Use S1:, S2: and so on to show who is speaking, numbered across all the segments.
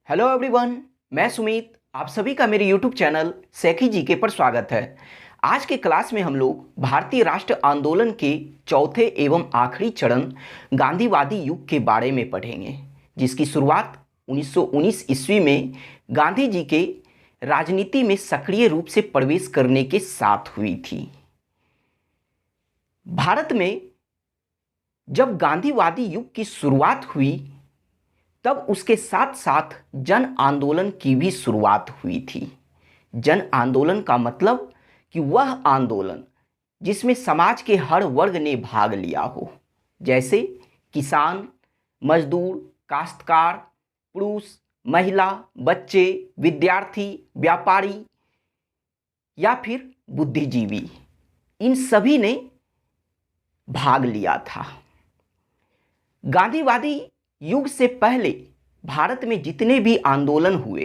S1: Hello everyone, मैं सुमित। आप सभी का मेरे यूट्यूब चैनल सैखी जीके पर स्वागत है। आज के क्लास में हम लोग भारतीय राष्ट्र आंदोलन के चौथे एवं आखिरी चरण गांधीवादी युग के बारे में पढ़ेंगे, जिसकी शुरुआत 1919 ईस्वी में गांधी जी के राजनीति में सक्रिय रूप से प्रवेश करने के साथ हुई थी। भारत में जब गांधीवादी युग की शुरुआत हुई तब उसके साथ साथ जन आंदोलन की भी शुरुआत हुई थी। जन आंदोलन का मतलब कि वह आंदोलन जिसमें समाज के हर वर्ग ने भाग लिया हो, जैसे किसान, मजदूर, काश्तकार, पुरुष, महिला, बच्चे, विद्यार्थी, व्यापारी या फिर बुद्धिजीवी, इन सभी ने भाग लिया था। गांधीवादी युग से पहले भारत में जितने भी आंदोलन हुए,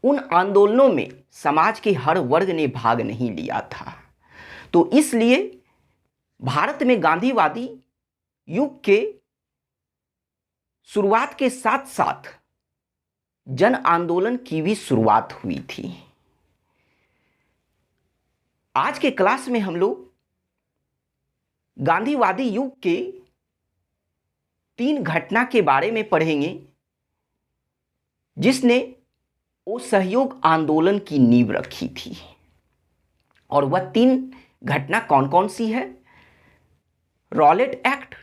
S1: उन आंदोलनों में समाज के हर वर्ग ने भाग नहीं लिया था। तो इसलिए भारत में गांधीवादी युग के शुरुआत के साथ साथ जन आंदोलन की भी शुरुआत हुई थी। आज के क्लास में हम लोग गांधीवादी युग के 3 घटना के बारे में पढ़ेंगे, जिसने असहयोग आंदोलन की नींव रखी थी। और वह 3 घटना कौन कौन सी है? रॉलेट एक्ट,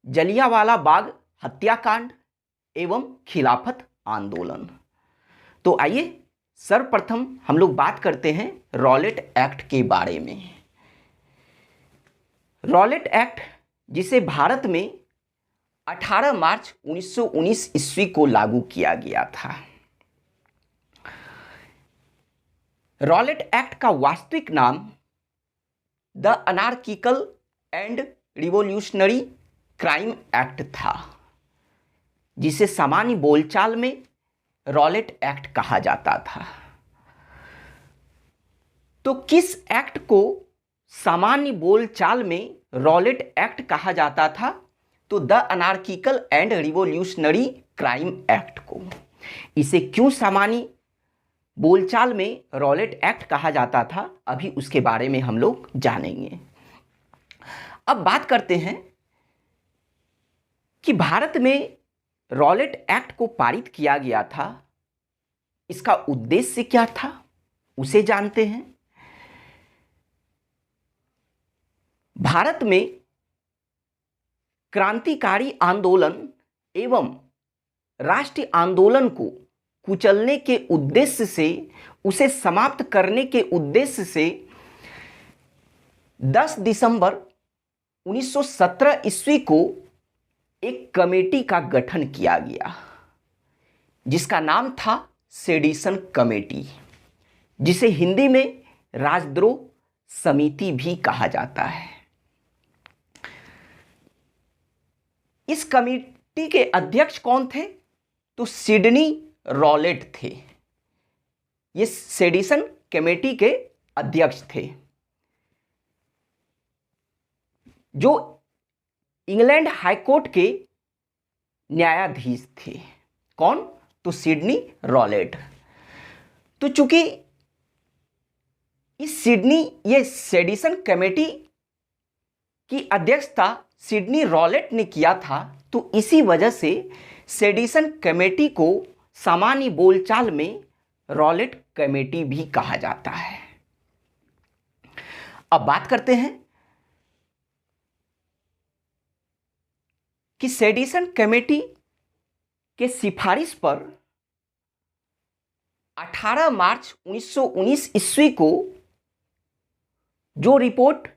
S1: जलियांवाला बाग हत्याकांड एवं खिलाफत आंदोलन। तो आइए सर्वप्रथम हम लोग बात करते हैं रॉलेट एक्ट के बारे में। रॉलेट एक्ट, जिसे भारत में 18 मार्च 1919 ईस्वी को लागू किया गया था। रॉलेट एक्ट का वास्तविक नाम the anarchical and revolutionary crime act था, जिसे सामान्य बोलचाल में रॉलेट एक्ट कहा जाता था। तो किस एक्ट को सामान्य बोलचाल में रॉलेट एक्ट कहा जाता था? तो the anarchical and revolutionary crime act को। इसे क्यों सामान्य बोलचाल में रॉलेट एक्ट कहा जाता था, अभी उसके बारे में हम लोग जानेंगे। अब बात करते हैं कि भारत में रॉलेट एक्ट को पारित किया गया था, इसका उद्देश्य क्या था, उसे जानते हैं। भारत में क्रांतिकारी आंदोलन एवं राष्ट्रीय आंदोलन को कुचलने के उद्देश्य से, उसे समाप्त करने के उद्देश्य से 10 दिसंबर 1917 ईस्वी को एक कमेटी का गठन किया गया, जिसका नाम था सेडिशन कमेटी, जिसे हिंदी में राजद्रोह समिति भी कहा जाता है। इस कमेटी के अध्यक्ष कौन थे? तो सिडनी रॉलेट थे। ये सेडिशन कमेटी के अध्यक्ष थे, जो इंग्लैंड हाईकोर्ट के न्यायाधीश थे। कौन? तो सिडनी रॉलेट। तो चूंकि ये सेडिशन कमेटी की अध्यक्षता सिडनी रॉलेट ने किया था, तो इसी वजह से सेडिशन कमेटी को सामान्य बोलचाल में रॉलेट कमेटी भी कहा जाता है। अब बात करते हैं कि सेडिशन कमेटी के सिफारिश पर 18 मार्च 1919 ईस्वी को जो रिपोर्ट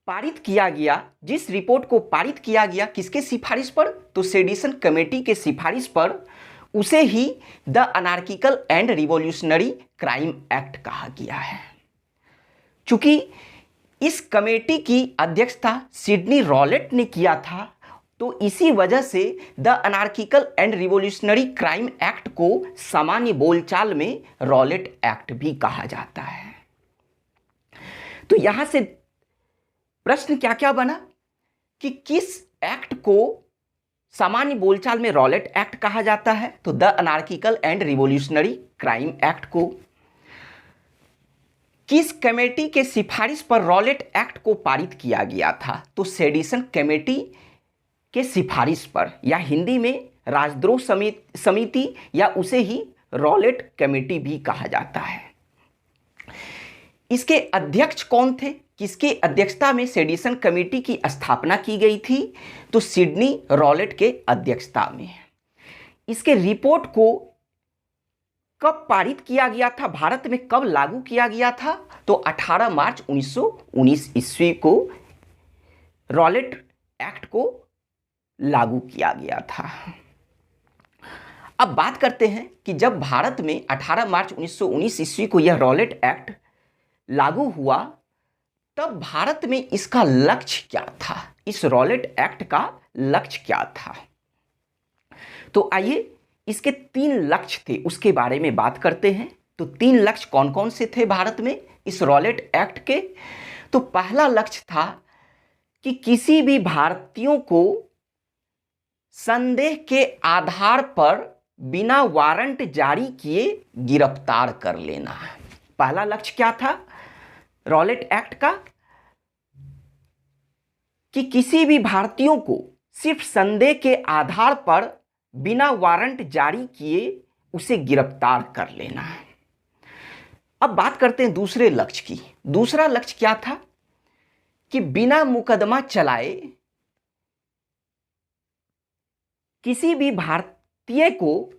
S1: पारित किया गया, जिस रिपोर्ट को पारित किया गया, किसके सिफारिश पर? तो सेडिशन कमेटी के सिफारिश पर, उसे ही the anarchical and revolutionary crime act कहा गया है। चूंकि इस कमेटी की अध्यक्षता सिडनी रॉलेट ने किया था, तो इसी वजह से the anarchical and revolutionary crime act को सामान्य बोलचाल में रॉलेट एक्ट भी कहा जाता है। तो यहां से प्रश्न क्या क्या बना कि किस एक्ट को सामान्य बोलचाल में रॉलेट एक्ट कहा जाता है, तो the anarchical and revolutionary crime act को। किस कमेटी के सिफारिश पर रॉलेट एक्ट को पारित किया गया था? तो सेडिशन कमेटी के सिफारिश पर, या हिंदी में राजद्रोह समिति या उसे ही रॉलेट कमेटी भी कहा जाता है। इसके अध्यक्ष कौन थे? किसके अध्यक्षता में सेडिशन कमेटी की स्थापना की गई थी? तो सिडनी रॉलेट के अध्यक्षता में। इसके रिपोर्ट को कब पारित किया गया था, भारत में कब लागू किया गया था? तो 18 मार्च 1919 ईस्वी को रॉलेट एक्ट को लागू किया गया था। अब बात करते हैं कि जब भारत में 18 मार्च 1919 ईस्वी को यह रॉलेट एक्ट लागू हुआ, तब भारत में इसका लक्ष्य क्या था? इस रॉलेट एक्ट का लक्ष्य क्या था? तो आइए इसके 3 लक्ष्य थे, उसके बारे में बात करते हैं। तो 3 लक्ष्य कौन कौन से थे भारत में इस रॉलेट एक्ट के? तो पहला लक्ष्य था कि किसी भी भारतीयों को संदेह के आधार पर बिना वारंट जारी किए गिरफ्तार कर लेना। पहला लक्ष्य क्या था रॉलेट एक्ट का? कि किसी भी भारतीयों को सिर्फ संदेह के आधार पर बिना वारंट जारी किए उसे गिरफ्तार कर लेना। अब बात करते हैं दूसरे लक्ष्य की। दूसरा लक्ष्य क्या था? कि बिना मुकदमा चलाए किसी भी भारतीय को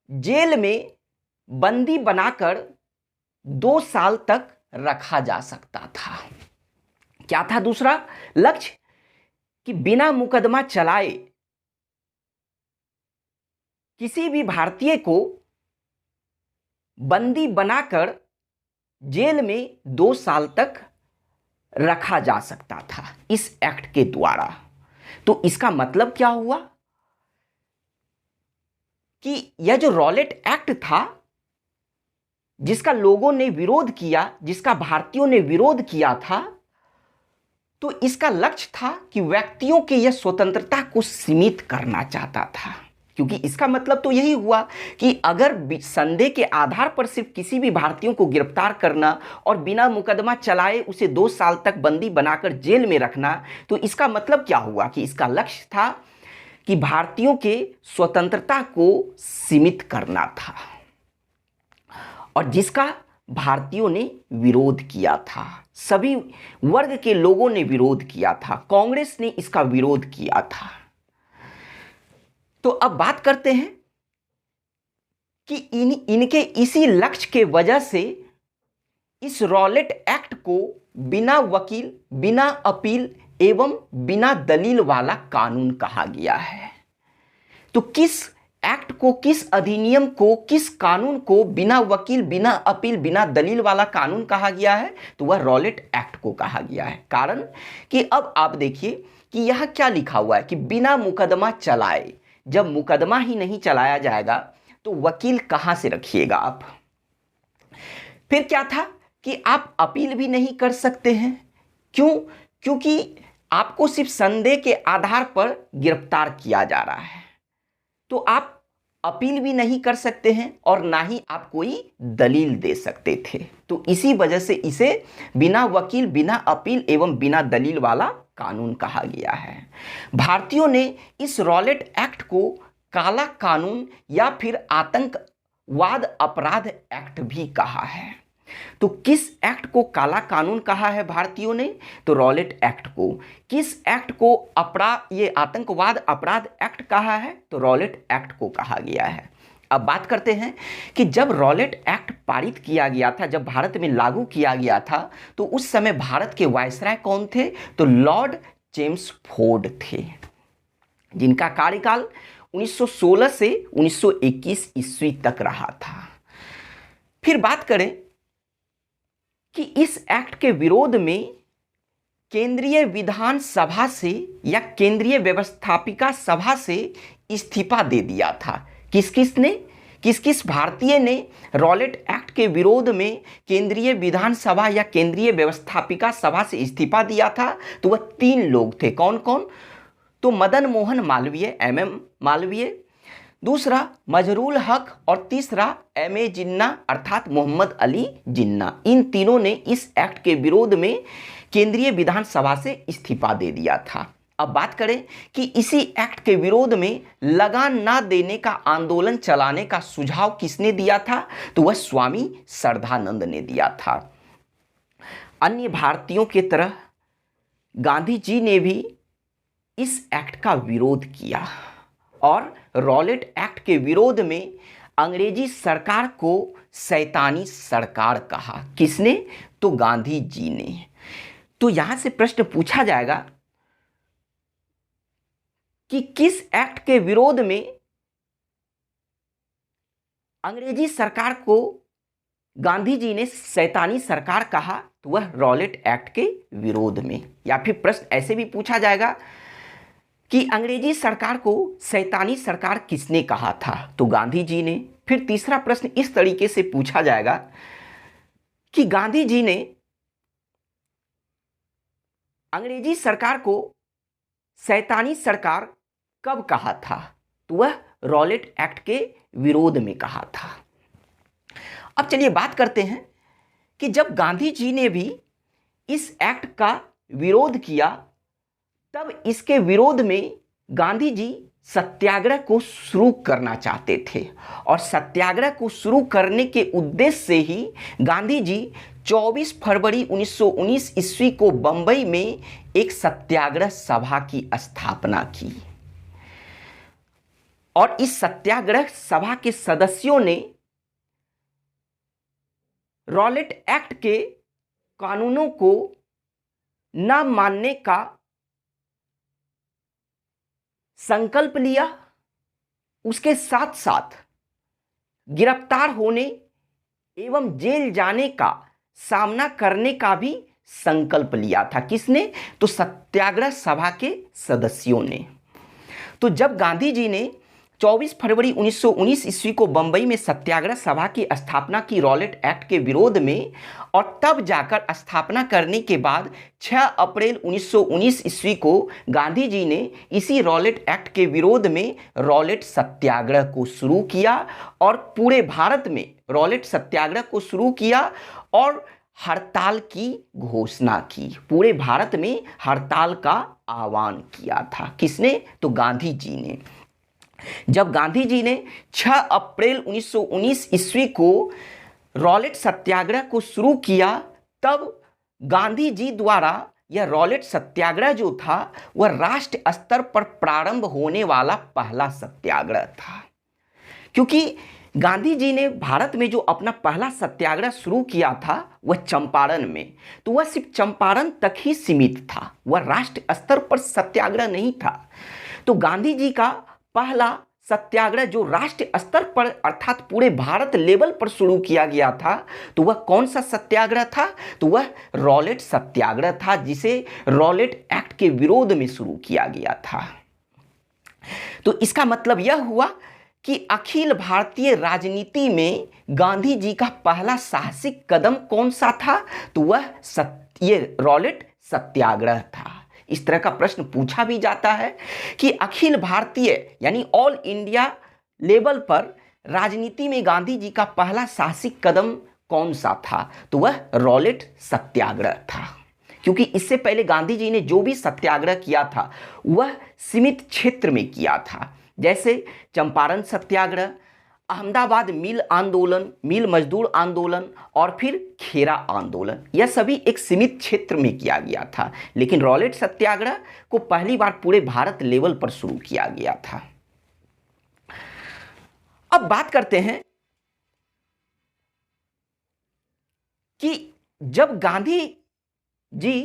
S1: जेल में बंदी बनाकर 2 साल तक रखा जा सकता था। क्या था दूसरा लक्ष्य? कि बिना मुकदमा चलाए किसी भी भारतीय को बंदी बनाकर जेल में 2 साल तक रखा जा सकता था इस एक्ट के द्वारा। तो इसका मतलब क्या हुआ कि यह जो रॉलेट एक्ट था, जिसका लोगों ने विरोध किया, जिसका भारतीयों ने विरोध किया था, तो इसका लक्ष्य था कि व्यक्तियों के यह स्वतंत्रता को सीमित करना चाहता था। क्योंकि इसका मतलब तो यही हुआ कि अगर संदेह के आधार पर सिर्फ किसी भी भारतीयों को गिरफ्तार करना और बिना मुकदमा चलाए उसे 2 साल तक बंदी बनाकर जेल में रखना, तो इसका मतलब क्या हुआ कि इसका लक्ष्य था कि भारतीयों के स्वतंत्रता को सीमित करना था, और जिसका भारतीयों ने विरोध किया था। सभी वर्ग के लोगों ने विरोध किया था, कांग्रेस ने इसका विरोध किया था। तो अब बात करते हैं कि इनके इसी लक्ष्य के वजह से इस रॉलेट एक्ट को बिना वकील, बिना अपील एवं बिना दलील वाला कानून कहा गया है। तो किस एक्ट को, किस अधिनियम को, किस कानून को बिना वकील, बिना अपील, बिना दलील वाला कानून कहा गया है? तो वह रॉलेट एक्ट को कहा गया है। कारण कि अब आप देखिए कि यह क्या लिखा हुआ है कि बिना मुकदमा चलाए। जब मुकदमा ही नहीं चलाया जाएगा तो वकील कहां से रखिएगा आप? फिर क्या था कि आप अपील भी नहीं कर सकते हैं। क्यों? क्योंकि आपको सिर्फ संदेह के आधार पर गिरफ्तार किया जा रहा है, तो आप अपील भी नहीं कर सकते हैं और ना ही आप कोई दलील दे सकते थे। तो इसी वजह से इसे बिना वकील, बिना अपील एवं बिना दलील वाला कानून कहा गया है। भारतीयों ने इस रॉलेट एक्ट को काला कानून या फिर आतंकवाद अपराध एक्ट भी कहा है। तो किस एक्ट को काला कानून कहा है भारतीयों ने? तो रॉलेट एक्ट को। किस एक्ट को ये आतंकवाद अपराध एक्ट कहा है? तो रॉलेट एक्ट को कहा गया है। अब बात करते हैं कि जब रॉलेट एक्ट पारित किया गया था, जब भारत में लागू किया गया था, तो उस समय भारत के वायसराय कौन थे? तो लॉर्ड चेम्सफोर्ड थे, जिनका कार्यकाल 1916 से 1921 ईस्वी तक रहा था। फिर बात करें कि इस एक्ट के विरोध में केंद्रीय विधानसभा से या केंद्रीय व्यवस्थापिका सभा से इस्तीफा दे दिया था। किस किस भारतीय ने रॉलेट एक्ट के विरोध में केंद्रीय विधानसभा या केंद्रीय व्यवस्थापिका सभा से इस्तीफा दिया था? तो वह 3 लोग थे। कौन कौन? तो मदन मोहन मालवीय, MM मालवीय, दूसरा मजरूल हक और तीसरा MA जिन्ना अर्थात मोहम्मद अली जिन्ना। इन तीनों ने इस एक्ट के विरोध में केंद्रीय विधानसभा से इस्तीफा दे दिया था। अब बात करें कि इसी एक्ट के विरोध में लगान ना देने का आंदोलन चलाने का सुझाव किसने दिया था, तो वह स्वामी श्रद्धानंद ने दिया था। अन्य भारतीयों की तरह गांधी जी ने भी इस एक्ट का विरोध किया और रॉलेट एक्ट के विरोध में अंग्रेजी सरकार को शैतानी सरकार कहा। किसने, तो गांधी जी ने। तो यहां से प्रश्न पूछा जाएगा कि किस एक्ट के विरोध में अंग्रेजी सरकार को गांधी जी ने शैतानी सरकार कहा, तो वह रॉलेट एक्ट के विरोध में। या फिर प्रश्न ऐसे भी पूछा जाएगा कि अंग्रेजी सरकार को शैतानी सरकार किसने कहा था, तो गांधी जी ने। फिर तीसरा प्रश्न इस तरीके से पूछा जाएगा कि गांधी जी ने अंग्रेजी सरकार को शैतानी सरकार कब कहा था, तो वह रॉलेट एक्ट के विरोध में कहा था। अब चलिए बात करते हैं कि जब गांधी जी ने भी इस एक्ट का विरोध किया, तब इसके विरोध में गांधी जी सत्याग्रह को शुरू करना चाहते थे और सत्याग्रह को शुरू करने के उद्देश्य से ही गांधी जी 24 फरवरी 1919 ईस्वी को बंबई में एक सत्याग्रह सभा की स्थापना की और इस सत्याग्रह सभा के सदस्यों ने रॉलेट एक्ट के कानूनों को न मानने का संकल्प लिया। उसके साथ साथ गिरफ्तार होने एवं जेल जाने का सामना करने का भी संकल्प लिया था। किसने, तो सत्याग्रह सभा के सदस्यों ने। तो जब गांधी जी ने 24 फरवरी 1919 ईस्वी को बंबई में सत्याग्रह सभा की स्थापना की रॉलेट एक्ट के विरोध में, और तब जाकर स्थापना करने के बाद 6 अप्रैल 1919 ईस्वी को गांधी जी ने इसी रॉलेट एक्ट के विरोध में रॉलेट सत्याग्रह को शुरू किया और पूरे भारत में रॉलेट सत्याग्रह को शुरू किया और हड़ताल की घोषणा की। पूरे भारत में हड़ताल का आह्वान किया था। किसने, तो गांधी जी ने। जब गांधी जी ने 6 अप्रैल 1919 ईस्वी को रॉलेट सत्याग्रह को शुरू किया, तब गांधी जी द्वारा यह रॉलेट सत्याग्रह जो था वह राष्ट्र स्तर पर प्रारंभ होने वाला पहला सत्याग्रह था। क्योंकि गांधी जी ने भारत में जो अपना पहला सत्याग्रह शुरू किया था वह चंपारण में, तो वह सिर्फ चंपारण तक ही सीमित था, वह राष्ट्र स्तर पर सत्याग्रह नहीं था। तो गांधी जी का पहला सत्याग्रह जो राष्ट्र स्तर पर अर्थात पूरे भारत लेवल पर शुरू किया गया था, तो वह कौन सा सत्याग्रह था, तो वह रॉलेट सत्याग्रह था, जिसे रॉलेट एक्ट के विरोध में शुरू किया गया था। तो इसका मतलब यह हुआ कि अखिल भारतीय राजनीति में गांधी जी का पहला साहसिक कदम कौन सा था, तो वह ये रॉलेट सत्याग्रह था। इस तरह का प्रश्न पूछा भी जाता है कि अखिल भारतीय यानी ऑल इंडिया लेवल पर राजनीति में गांधी जी का पहला साहसिक कदम कौन सा था, तो वह रॉलेट सत्याग्रह था। क्योंकि इससे पहले गांधी जी ने जो भी सत्याग्रह किया था वह सीमित क्षेत्र में किया था, जैसे चंपारण सत्याग्रह, अहमदाबाद मिल आंदोलन, मिल मजदूर आंदोलन और फिर खेरा आंदोलन। यह सभी एक सीमित क्षेत्र में किया गया था, लेकिन रॉलेट सत्याग्रह को पहली बार पूरे भारत लेवल पर शुरू किया गया था। अब बात करते हैं कि जब गांधी जी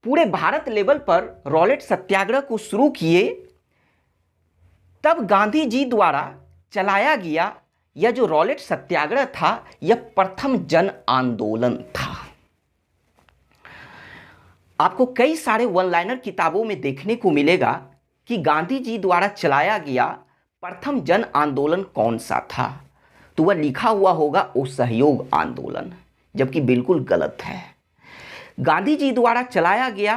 S1: पूरे भारत लेवल पर रॉलेट सत्याग्रह को शुरू किए, तब गांधी जी द्वारा चलाया गया यह जो रॉलेट सत्याग्रह था यह प्रथम जन आंदोलन था। आपको कई सारे वन लाइनर किताबों में देखने को मिलेगा कि गांधी जी द्वारा चलाया गया प्रथम जन आंदोलन कौन सा था, तो वह लिखा हुआ होगा असहयोग आंदोलन, जबकि बिल्कुल गलत है। गांधी जी द्वारा चलाया गया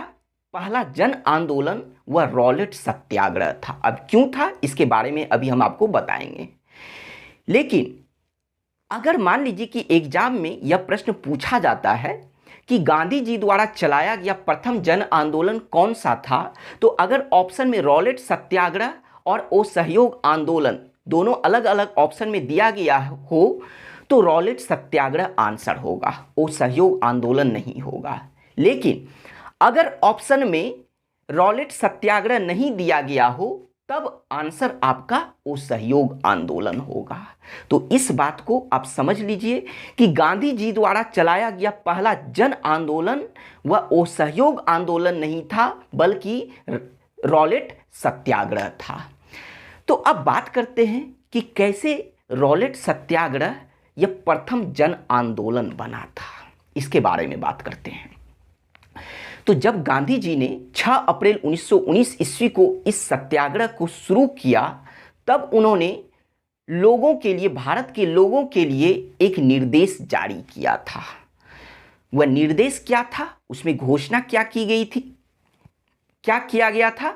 S1: पहला जन आंदोलन वह रॉलेट सत्याग्रह था। अब क्यों था इसके बारे में अभी हम आपको बताएंगे। लेकिन अगर मान लीजिए कि एग्जाम में यह प्रश्न पूछा जाता है कि गांधी जी द्वारा चलाया गया प्रथम जन आंदोलन कौन सा था, तो अगर ऑप्शन में रॉलेट सत्याग्रह और असहयोग आंदोलन दोनों अलग अलग ऑप्शन में दिया गया हो तो रॉलेट सत्याग्रह आंसर होगा, असहयोग आंदोलन नहीं होगा। लेकिन अगर ऑप्शन में रॉलेट सत्याग्रह नहीं दिया गया हो तब आंसर आपका असहयोग आंदोलन होगा। तो इस बात को आप समझ लीजिए कि गांधी जी द्वारा चलाया गया पहला जन आंदोलन वह असहयोग आंदोलन नहीं था बल्कि रॉलेट सत्याग्रह था। तो अब बात करते हैं कि कैसे रॉलेट सत्याग्रह यह प्रथम जन आंदोलन बना था, इसके बारे में बात करते हैं। तो जब गांधी जी ने 6 अप्रैल 1919 ईस्वी को इस सत्याग्रह को शुरू किया तब उन्होंने लोगों के लिए, भारत के लोगों के लिए एक निर्देश जारी किया था। वह निर्देश क्या था, उसमें घोषणा क्या की गई थी, क्या किया गया था?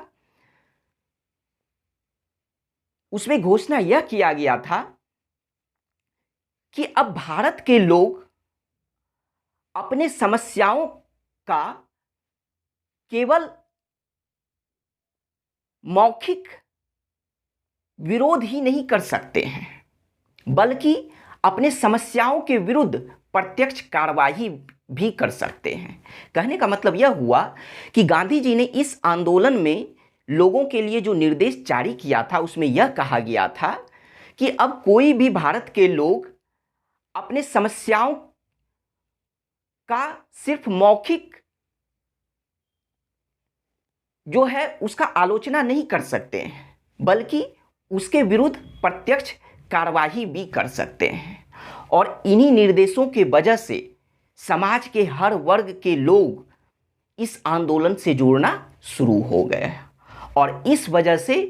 S1: उसमें घोषणा यह किया गया था कि अब भारत के लोग अपने समस्याओं का केवल मौखिक विरोध ही नहीं कर सकते हैं बल्कि अपने समस्याओं के विरुद्ध प्रत्यक्ष कार्रवाई भी कर सकते हैं। कहने का मतलब यह हुआ कि गांधी जी ने इस आंदोलन में लोगों के लिए जो निर्देश जारी किया था उसमें यह कहा गया था कि अब कोई भी भारत के लोग अपने समस्याओं का सिर्फ मौखिक जो है उसका आलोचना नहीं कर सकते हैं बल्कि उसके विरुद्ध प्रत्यक्ष कार्रवाई भी कर सकते हैं। और इन्हीं निर्देशों के वजह से समाज के हर वर्ग के लोग इस आंदोलन से जुड़ना शुरू हो गए और इस वजह से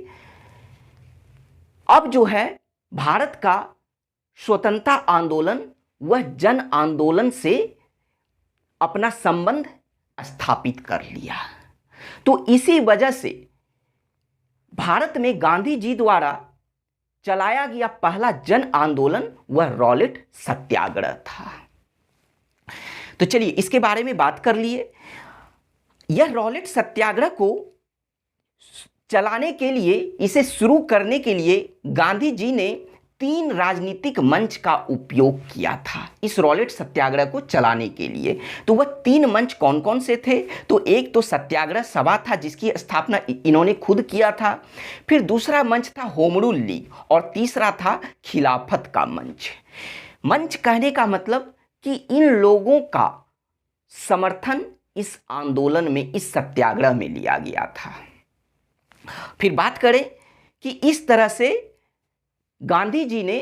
S1: अब जो है भारत का स्वतंत्रता आंदोलन वह जन आंदोलन से अपना संबंध स्थापित कर लिया। तो इसी वजह से भारत में गांधी जी द्वारा चलाया गया पहला जन आंदोलन वह रॉलेट सत्याग्रह था। तो चलिए इसके बारे में बात कर लिए। यह रॉलेट सत्याग्रह को चलाने के लिए, इसे शुरू करने के लिए गांधी जी ने 3 राजनीतिक मंच का उपयोग किया था इस रॉलेट सत्याग्रह को चलाने के लिए। तो वह 3 मंच कौन कौन से थे? तो एक तो सत्याग्रह सभा था जिसकी स्थापना इन्होंने खुद किया था, फिर दूसरा मंच था होम रूल लीग और तीसरा था खिलाफत का मंच। मंच कहने का मतलब कि इन लोगों का समर्थन इस आंदोलन में, इस सत्याग्रह में लिया गया था। फिर बात करें कि इस तरह से गांधी जी ने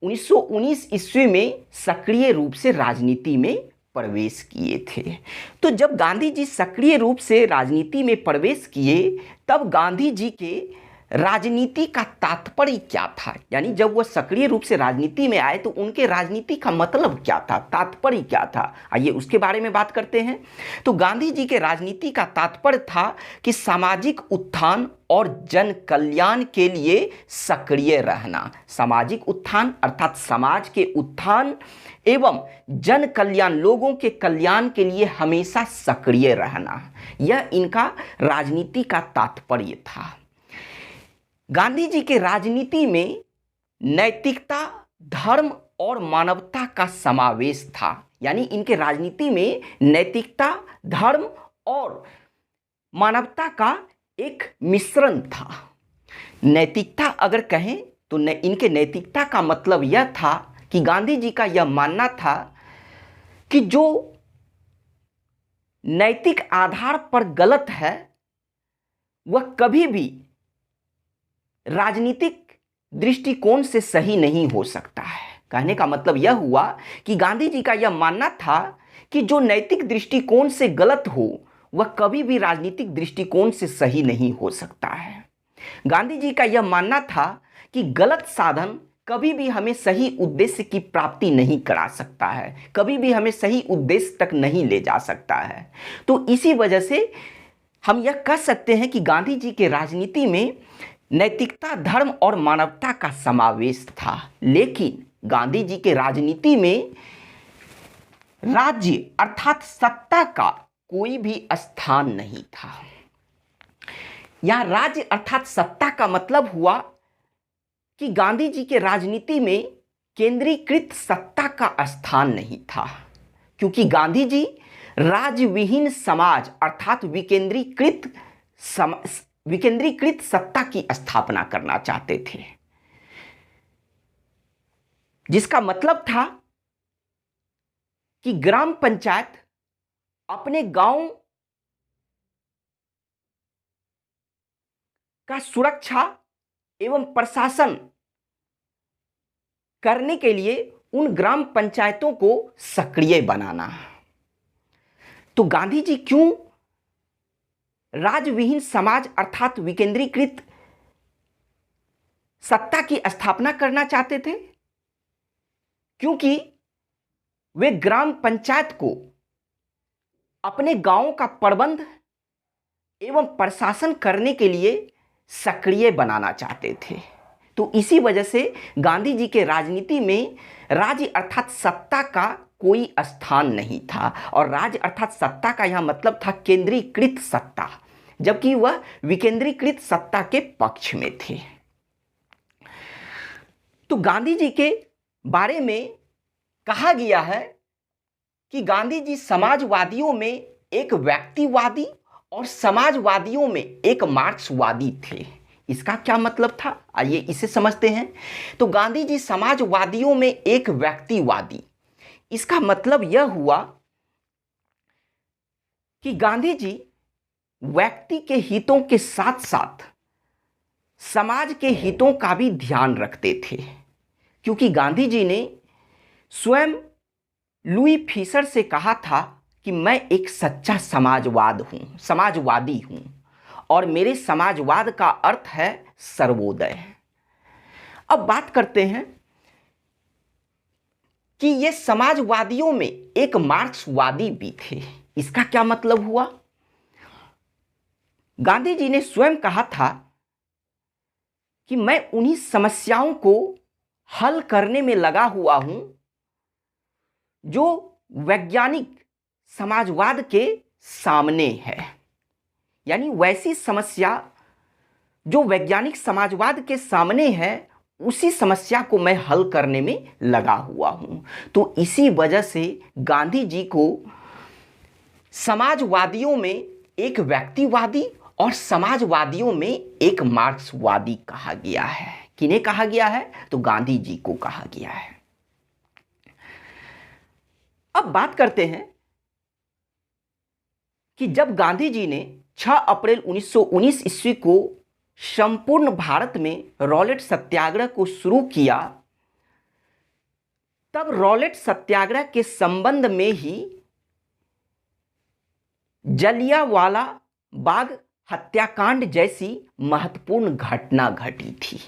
S1: 1919 ईस्वी में सक्रिय रूप से राजनीति में प्रवेश किए थे। तो जब गांधी जी सक्रिय रूप से राजनीति में प्रवेश किए तब गांधी जी के राजनीति का तात्पर्य क्या था, यानी जब वह सक्रिय रूप से राजनीति में आए तो उनके राजनीति का मतलब क्या था, तात्पर्य क्या था, आइए उसके बारे में बात करते हैं। तो गांधी जी के राजनीति का तात्पर्य था कि सामाजिक उत्थान और जन कल्याण के लिए सक्रिय रहना। सामाजिक उत्थान अर्थात समाज के उत्थान एवं जन कल्याण, लोगों के कल्याण के लिए हमेशा सक्रिय रहना, यह इनका राजनीति का तात्पर्य था। गांधी जी के राजनीति में नैतिकता, धर्म और मानवता का समावेश था, यानी इनके राजनीति में नैतिकता, धर्म और मानवता का एक मिश्रण था। नैतिकता अगर कहें तो इनके नैतिकता का मतलब यह था कि गांधी जी का यह मानना था कि जो नैतिक आधार पर गलत है वह कभी भी राजनीतिक दृष्टिकोण से सही नहीं हो सकता है। कहने का मतलब यह हुआ कि गांधी जी का यह मानना था कि जो नैतिक दृष्टिकोण से गलत हो वह कभी भी राजनीतिक दृष्टिकोण से सही नहीं हो सकता है। गांधी जी का यह मानना था कि गलत साधन कभी भी हमें सही उद्देश्य की प्राप्ति नहीं करा सकता है, कभी भी हमें सही उद्देश्य तक नहीं ले जा सकता है। तो इसी वजह से हम यह कह सकते हैं कि गांधी जी के राजनीति में नैतिकता, धर्म और मानवता का समावेश था, लेकिन गांधी जी के राजनीति में राज्य अर्थात सत्ता का कोई भी स्थान नहीं था। यहां राज्य अर्थात सत्ता का मतलब हुआ कि गांधी जी के राजनीति में केंद्रीकृत सत्ता का स्थान नहीं था, क्योंकि गांधी जी राज्यविहीन समाज अर्थात विकेंद्रीकृत सत्ता की स्थापना करना चाहते थे, जिसका मतलब था कि ग्राम पंचायत अपने गांव का सुरक्षा एवं प्रशासन करने के लिए उन ग्राम पंचायतों को सक्रिय बनाना। तो गांधी जी क्यों राज्यविहीन समाज अर्थात विकेंद्रीकृत सत्ता की स्थापना करना चाहते थे? क्योंकि वे ग्राम पंचायत को अपने गांवों का प्रबंध एवं प्रशासन करने के लिए सक्रिय बनाना चाहते थे। तो इसी वजह से गांधी जी के राजनीति में राज्य अर्थात सत्ता का कोई स्थान नहीं था, और राज्य अर्थात सत्ता का यहां मतलब था केंद्रीकृत सत्ता, जबकि वह विकेंद्रीकृत सत्ता के पक्ष में थे। तो गांधी जी के बारे में कहा गया है कि गांधी जी समाजवादियों में एक व्यक्तिवादी और समाजवादियों में एक मार्क्सवादी थे। इसका क्या मतलब था, आइए इसे समझते हैं। तो गांधी जी समाजवादियों में एक व्यक्तिवादी, इसका मतलब यह हुआ कि गांधी जी व्यक्ति के हितों के साथ साथ समाज के हितों का भी ध्यान रखते थे, क्योंकि गांधी जी ने स्वयं लुई फिशर से कहा था कि मैं एक सच्चा समाजवादी हूं और मेरे समाजवाद का अर्थ है सर्वोदय। अब बात करते हैं कि ये समाजवादियों में एक मार्क्सवादी भी थे। इसका क्या मतलब हुआ? गांधी जी ने स्वयं कहा था कि मैं उन्हीं समस्याओं को हल करने में लगा हुआ हूं जो वैज्ञानिक समाजवाद के सामने है। यानी वैसी समस्या जो वैज्ञानिक समाजवाद के सामने है, उसी समस्या को मैं हल करने में लगा हुआ हूं। तो इसी वजह से गांधी जी को समाजवादियों में एक व्यक्तिवादी और समाजवादियों में एक मार्क्सवादी कहा गया है। किन्हें कहा गया है? तो गांधी जी को कहा गया है। अब बात करते हैं कि जब गांधी जी ने 6 अप्रैल 1919 ईस्वी को संपूर्ण भारत में रॉलेट सत्याग्रह को शुरू किया, तब रॉलेट सत्याग्रह के संबंध में ही जलियांवाला बाग हत्याकांड जैसी महत्वपूर्ण घटना घटी थी।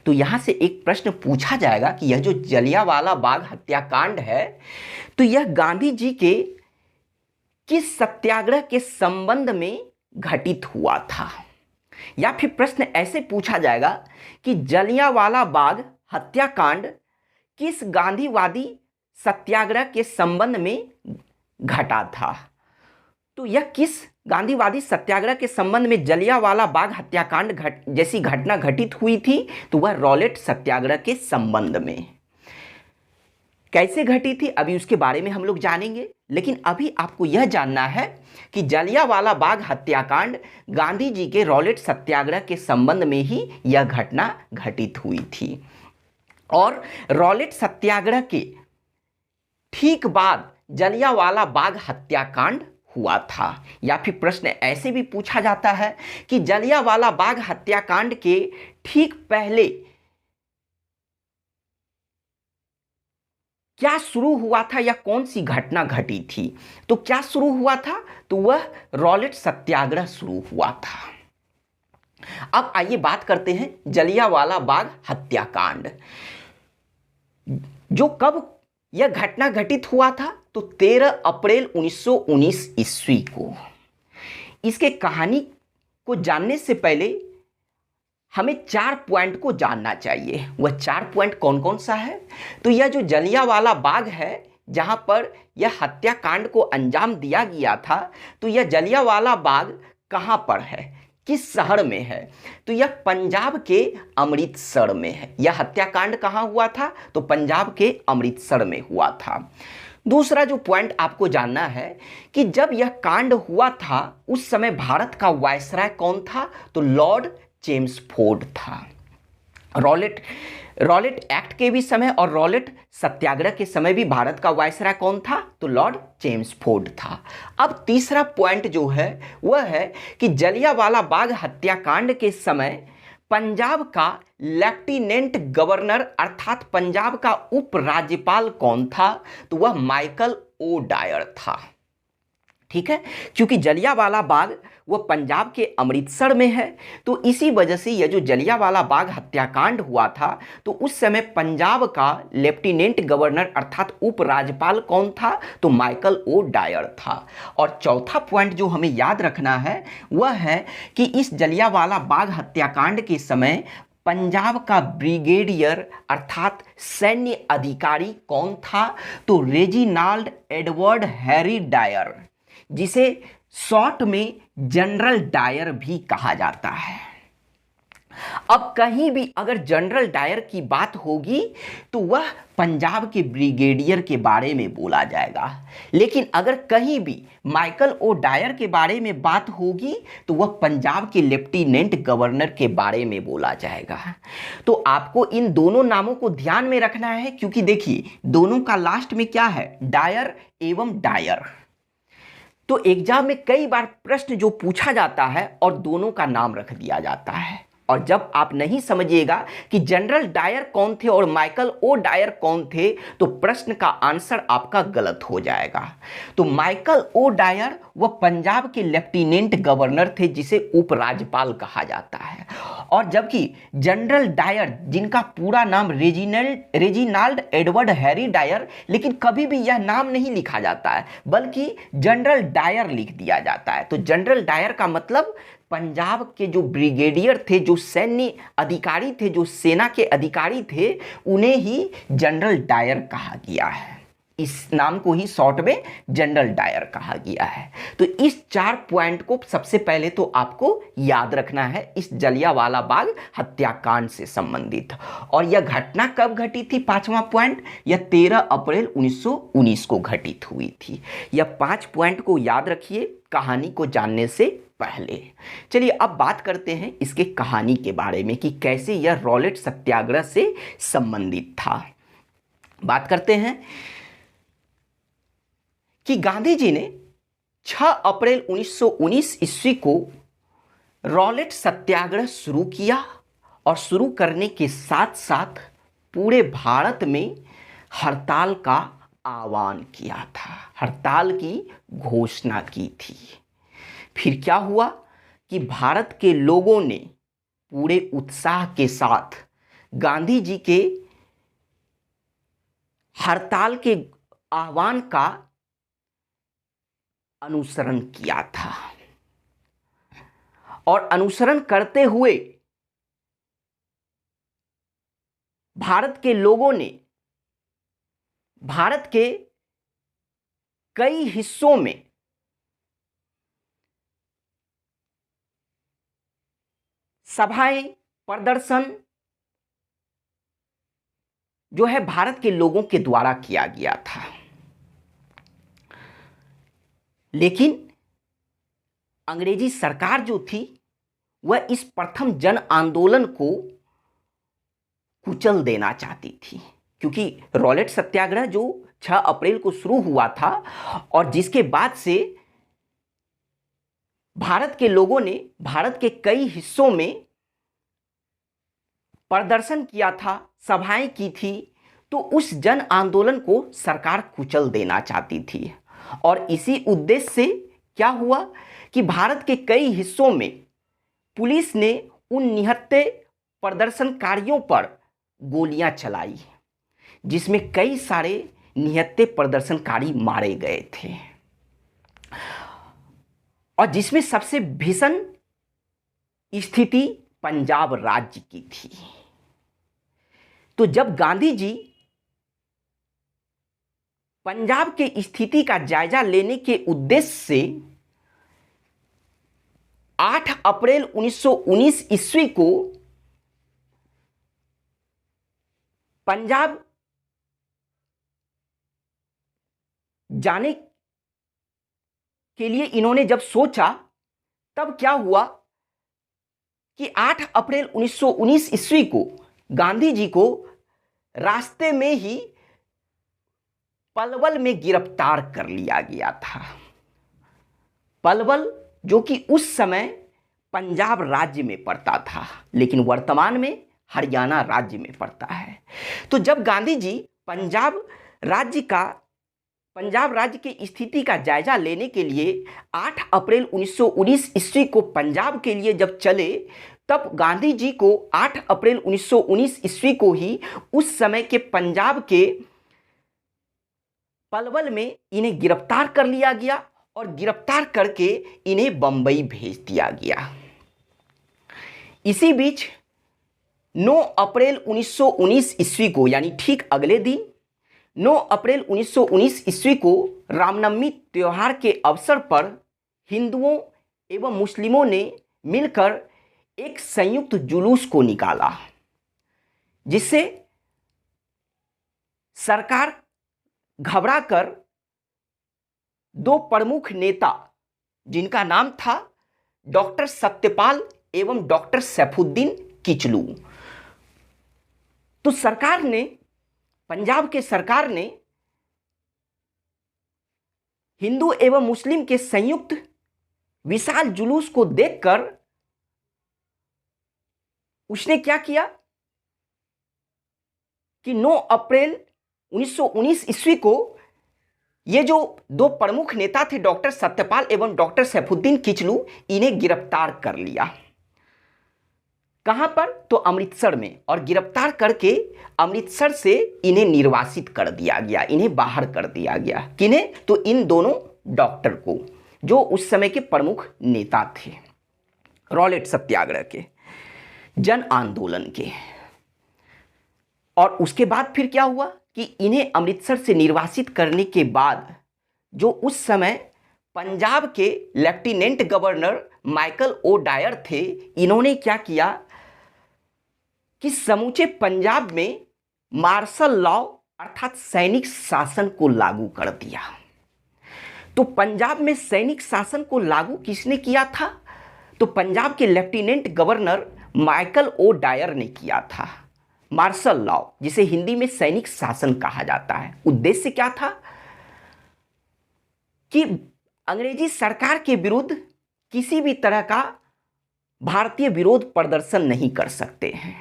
S1: तो यहां से एक प्रश्न पूछा जाएगा कि यह जो जलियांवाला बाग हत्याकांड है, तो यह गांधी जी के किस सत्याग्रह के संबंध में घटित हुआ था? या फिर प्रश्न ऐसे पूछा जाएगा कि जलियांवाला बाग हत्याकांड किस गांधीवादी सत्याग्रह के संबंध में घटा था? तो यह किस गांधीवादी सत्याग्रह के संबंध में जलियांवाला बाग हत्याकांड जैसी घटना घटित हुई थी? तो वह रॉलेट सत्याग्रह के संबंध में। कैसे घटी थी अभी उसके बारे में हम लोग जानेंगे, लेकिन अभी आपको यह जानना है कि जलियांवाला बाग हत्याकांड गांधी जी के रॉलेट सत्याग्रह के संबंध में ही यह घटना घटित हुई थी। और रॉलेट सत्याग्रह के ठीक बाद जलियांवाला बाग हत्याकांड हुआ था। या फिर प्रश्न ऐसे भी पूछा जाता है कि जलियांवाला बाग हत्याकांड के ठीक पहले क्या शुरू हुआ था या कौन सी घटना घटी थी? तो क्या शुरू हुआ था? तो वह रॉलेट सत्याग्रह शुरू हुआ था। अब आइए बात करते हैं जलियांवाला बाग हत्याकांड। जो कब यह घटना घटित हुआ था? तो 13 अप्रैल 1919 ईस्वी को। इसके कहानी को जानने से पहले हमें 4 पॉइंट को जानना चाहिए। वह 4 पॉइंट कौन कौन सा है? तो यह जो जलियांवाला बाग है जहां पर यह हत्याकांड को अंजाम दिया गया था, तो यह जलियांवाला बाग कहां पर है, किस शहर में है? तो यह पंजाब के अमृतसर में है। यह हत्याकांड कहां हुआ था? तो पंजाब के अमृतसर में हुआ था। दूसरा जो पॉइंट आपको जानना है कि जब यह कांड हुआ था उस समय भारत का वायसराय कौन था? तो लॉर्ड चेम्सफोर्ड था। रॉलेट एक्ट के भी समय और रॉलेट सत्याग्रह के समय भी भारत का वायसराय कौन था? तो लॉर्ड चेम्सफोर्ड था। अब तीसरा पॉइंट जो है वह है कि जलियांवाला बाग हत्याकांड के समय पंजाब का लेफ्टिनेंट गवर्नर अर्थात पंजाब का उपराज्यपाल कौन था? तो वह माइकल ओ डायर था। ठीक है, क्योंकि जलियांवाला बाग वह पंजाब के अमृतसर में है, तो इसी वजह से यह जो जलियांवाला बाग हत्याकांड हुआ था तो उस समय पंजाब का लेफ्टिनेंट गवर्नर अर्थात उपराज्यपाल कौन था? तो माइकल ओ डायर था। और चौथा पॉइंट जो हमें याद रखना है वह है कि इस जलियांवाला बाग हत्याकांड के समय पंजाब का ब्रिगेडियर अर्थात सैन्य अधिकारी कौन था? तो रेजिनाल्ड एडवर्ड हैरी डायर, जिसे शॉर्ट में जनरल डायर भी कहा जाता है। अब कहीं भी अगर जनरल डायर की बात होगी तो वह पंजाब के ब्रिगेडियर के बारे में बोला जाएगा, लेकिन अगर कहीं भी माइकल ओ डायर के बारे में बात होगी तो वह पंजाब के लेफ्टिनेंट गवर्नर के बारे में बोला जाएगा। तो आपको इन दोनों नामों को ध्यान में रखना है, क्योंकि देखिए दोनों का लास्ट में क्या है? डायर एवं डायर। तो एग्जाम में कई बार प्रश्न जो पूछा जाता है और दोनों का नाम रख दिया जाता है, और जब आप नहीं समझिएगा कि जनरल डायर कौन थे और माइकल ओ डायर कौन थे तो प्रश्न का आंसर आपका गलत हो जाएगा। तो माइकल ओ डायर वह पंजाब के लेफ्टिनेंट गवर्नर थे जिसे उपराज्यपाल कहा जाता है, और जबकि जनरल डायर जिनका पूरा नाम रेजिनाल्ड एडवर्ड हैरी डायर, लेकिन कभी भी यह नाम नहीं लिखा जाता है बल्कि जनरल डायर लिख दिया जाता है। तो जनरल डायर का मतलब पंजाब के जो ब्रिगेडियर थे, जो सैन्य अधिकारी थे, जो सेना के अधिकारी थे, उन्हें ही जनरल डायर कहा गया है। इस नाम को ही शॉर्ट में जनरल डायर कहा गया है। तो इस 4 पॉइंट को सबसे पहले तो आपको याद रखना है इस जलियांवाला बाग हत्याकांड से संबंधित। और यह घटना कब घटी थी? 5वां पॉइंट, यह 13 अप्रैल 1919 को घटित हुई थी। यह 5 पॉइंट को याद रखिए कहानी को जानने से पहले। चलिए अब बात करते हैं इसके कहानी के बारे में कि कैसे यह रॉलेट सत्याग्रह से संबंधित था। बात करते हैं कि गांधी जी ने 6 अप्रैल 1919 ईस्वी को रॉलेट सत्याग्रह शुरू किया, और शुरू करने के साथ साथ पूरे भारत में हड़ताल का आह्वान किया था, हड़ताल की घोषणा की थी। फिर क्या हुआ कि भारत के लोगों ने पूरे उत्साह के साथ गांधी जी के हड़ताल के आह्वान का अनुसरण किया था, और अनुसरण करते हुए भारत के लोगों ने भारत के कई हिस्सों में सभाएं, प्रदर्शन जो है भारत के लोगों के द्वारा किया गया था। लेकिन अंग्रेजी सरकार जो थी वह इस प्रथम जन आंदोलन को कुचल देना चाहती थी, क्योंकि रॉलेट सत्याग्रह जो 6 अप्रैल को शुरू हुआ था और जिसके बाद से भारत के लोगों ने भारत के कई हिस्सों में प्रदर्शन किया था, सभाएं की थी, तो उस जन आंदोलन को सरकार कुचल देना चाहती थी। और इसी उद्देश्य से क्या हुआ कि भारत के कई हिस्सों में पुलिस ने उन निहत्थे प्रदर्शनकारियों पर गोलियां चलाई, जिसमें कई सारे निहत्थे प्रदर्शनकारी मारे गए थे। और जिसमें सबसे भीषण स्थिति पंजाब राज्य की थी। तो जब गांधी जी पंजाब के स्थिति का जायजा लेने के उद्देश्य से 8 अप्रैल 1919 ईस्वी को पंजाब जाने के लिए इन्होंने जब सोचा, तब क्या हुआ कि 8 अप्रैल 1919 ईस्वी को गांधी जी को रास्ते में ही पलवल में गिरफ्तार कर लिया गया था। पलवल जो कि उस समय पंजाब राज्य में पड़ता था, लेकिन वर्तमान में हरियाणा राज्य में पड़ता है। तो जब गांधी जी पंजाब राज्य की स्थिति का जायजा लेने के लिए 8 अप्रैल 1919 ईस्वी को पंजाब के लिए जब चले, तब गांधी जी को 8 अप्रैल 1919 ईस्वी को ही उस समय के पंजाब के पलवल में इन्हें गिरफ्तार कर लिया गया और गिरफ्तार करके इन्हें बंबई भेज दिया गया। इसी बीच 9 अप्रैल 1919 ईस्वी को, यानी ठीक अगले दिन 9 अप्रैल 1919 ईस्वी को रामनवमी त्योहार के अवसर पर हिंदुओं एवं मुस्लिमों ने मिलकर एक संयुक्त जुलूस को निकाला, जिससे सरकार घबराकर 2 प्रमुख नेता, जिनका नाम था डॉक्टर सत्यपाल एवं डॉक्टर सैफुद्दीन किचलू, तो पंजाब के सरकार ने हिंदू एवं मुस्लिम के संयुक्त विशाल जुलूस को देखकर उसने क्या किया कि 9 अप्रैल 1919 ईस्वी को ये जो 2 प्रमुख नेता थे डॉक्टर सत्यपाल एवं डॉक्टर सैफुद्दीन किचलू, इन्हें गिरफ्तार कर लिया। कहां पर? तो अमृतसर में। और गिरफ्तार करके अमृतसर से इन्हें निर्वासित कर दिया गया, इन्हें बाहर कर दिया गया। किन्हें? तो इन दोनों डॉक्टर को, जो उस समय के प्रमुख नेता थे रॉलेट सत्याग्रह के, जन आंदोलन के। और उसके बाद फिर क्या हुआ कि इन्हें अमृतसर से निर्वासित करने के बाद जो उस समय पंजाब के lieutenant governor Michael O'Dwyer थे, इन्होंने क्या किया कि समूचे पंजाब में मार्शल लॉ अर्थात सैनिक शासन को लागू कर दिया। तो पंजाब में सैनिक शासन को लागू किसने किया था? तो पंजाब के lieutenant governor Michael O'Dwyer ने किया था। मार्शल लॉ, जिसे हिंदी में सैनिक शासन कहा जाता है, उद्देश्य क्या था कि अंग्रेजी सरकार के विरुद्ध किसी भी तरह का भारतीय विरोध प्रदर्शन नहीं कर सकते हैं।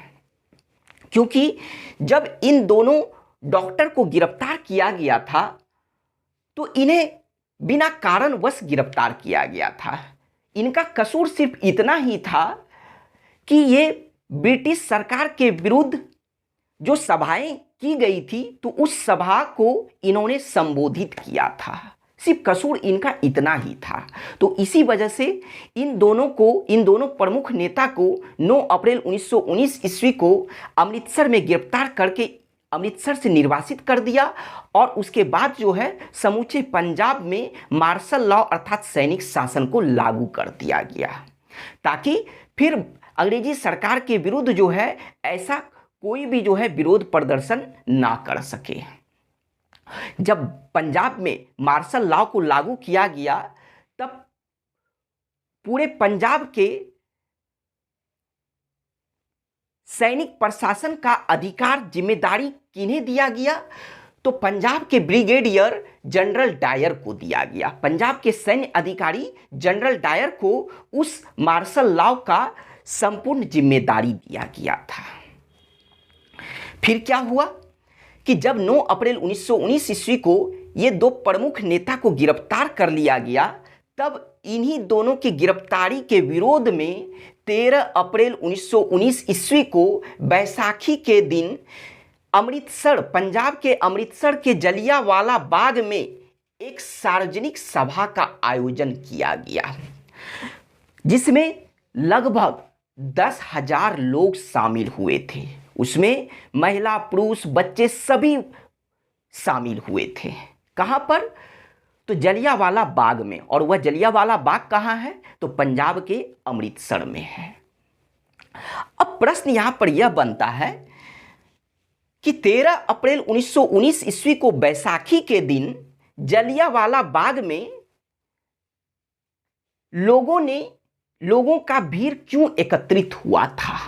S1: क्योंकि जब इन दोनों डॉक्टर को गिरफ्तार किया गया था, तो इन्हें बिना कारणवश गिरफ्तार किया गया था। इनका कसूर सिर्फ इतना ही था कि ये ब्रिटिश सरकार के विरुद्ध जो सभाएं की गई थी, तो उस सभा को इन्होंने संबोधित किया था। सिर्फ कसूर इनका इतना ही था। तो इसी वजह से इन दोनों प्रमुख नेता को 9 अप्रैल 1919 ईस्वी को अमृतसर में गिरफ्तार करके अमृतसर से निर्वासित कर दिया। और उसके बाद जो है समूचे पंजाब में मार्शल लॉ अर्थात सैनिक शासन को लागू कर दिया गया, ताकि फिर अंग्रेजी सरकार के विरुद्ध जो है ऐसा कोई भी जो है विरोध प्रदर्शन ना कर सके। जब पंजाब में मार्शल लॉ को लागू किया गया, तब पूरे पंजाब के सैनिक प्रशासन का अधिकार जिम्मेदारी किन्हें दिया गया? तो पंजाब के ब्रिगेडियर जनरल डायर को दिया गया। पंजाब के सैन्य अधिकारी जनरल डायर को उस मार्शल लॉ का संपूर्ण जिम्मेदारी दिया गया था। फिर क्या हुआ कि जब 9 अप्रैल 1919 ईस्वी को ये 2 प्रमुख नेता को गिरफ्तार कर लिया गया, तब इन्हीं दोनों की गिरफ्तारी के विरोध में 13 अप्रैल 1919 ईस्वी को बैसाखी के दिन पंजाब के अमृतसर के जलियांवाला बाग में एक सार्वजनिक सभा का आयोजन किया गया। जिसमें लगभग 10,000 लोग शामिल हुए थे। उसमें महिला, पुरुष, बच्चे सभी शामिल हुए थे। कहां पर? तो जलियांवाला बाग में। और वह जलियांवाला बाग कहां है? तो पंजाब के अमृतसर में है। अब प्रश्न यहां पर यह बनता है कि 13 अप्रैल 1919 ईस्वी को बैसाखी के दिन जलियांवाला बाग में लोगों का भीड़ क्यों एकत्रित हुआ था?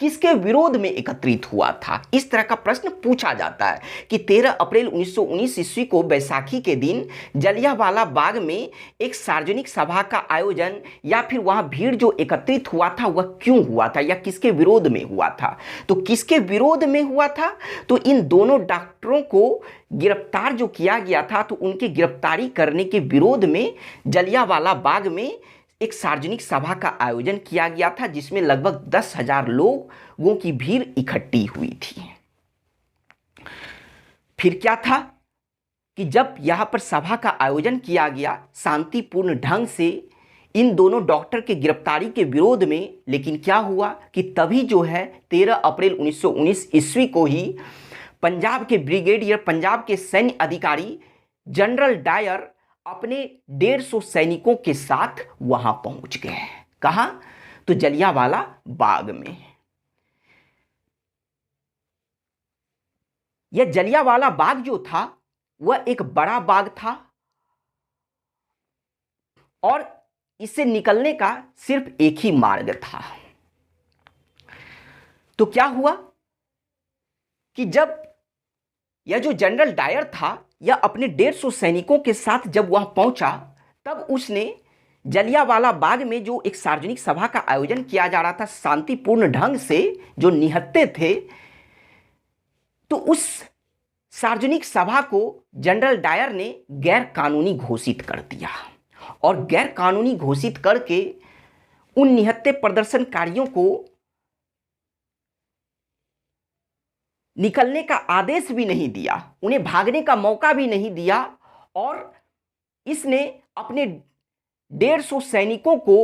S1: किसके विरोध में एकत्रित हुआ था? इस तरह का प्रश्न पूछा जाता है कि 13 अप्रैल 1919 ईस्वी को बैसाखी के दिन जलियांवाला बाग में एक सार्वजनिक सभा का आयोजन या फिर वहां भीड़ जो एकत्रित हुआ था वह क्यों हुआ था या किसके विरोध में हुआ था? तो किसके विरोध में हुआ था? तो इन दोनों डॉक्टरों को गिरफ्तार जो किया गया था, तो उनकी गिरफ्तारी करने के विरोध में जलियांवाला बाग में एक सार्वजनिक सभा का आयोजन किया गया था, जिसमें लगभग 10,000 लोगों की भीड़ इकट्ठी हुई थी। फिर क्या था कि जब यहां पर सभा का आयोजन किया गया शांतिपूर्ण ढंग से इन दोनों डॉक्टर के गिरफ्तारी के विरोध में, लेकिन क्या हुआ कि तभी जो है 13 अप्रैल 1919 ईस्वी को ही पंजाब के ब्रिगेडियर, पंजाब के सैन्य अधिकारी जनरल डायर अपने 150 सैनिकों के साथ वहां पहुंच गए। कहां? तो जलियांवाला बाग में। यह जलियांवाला बाग जो था वह एक बड़ा बाग था और इससे निकलने का सिर्फ एक ही मार्ग था। तो क्या हुआ कि जब यह जो जनरल डायर था यह अपने 150 सैनिकों के साथ जब वह पहुंचा, तब उसने जलियांवाला बाग में जो एक सार्वजनिक सभा का आयोजन किया जा रहा था शांतिपूर्ण ढंग से, जो निहत्थे थे, तो उस सार्वजनिक सभा को जनरल डायर ने गैर कानूनी घोषित कर दिया और गैर कानूनी घोषित करके उन निहत्थे प्रदर्शनकारियों को निकलने का आदेश भी नहीं दिया, उन्हें भागने का मौका भी नहीं दिया और इसने अपने 150 सैनिकों को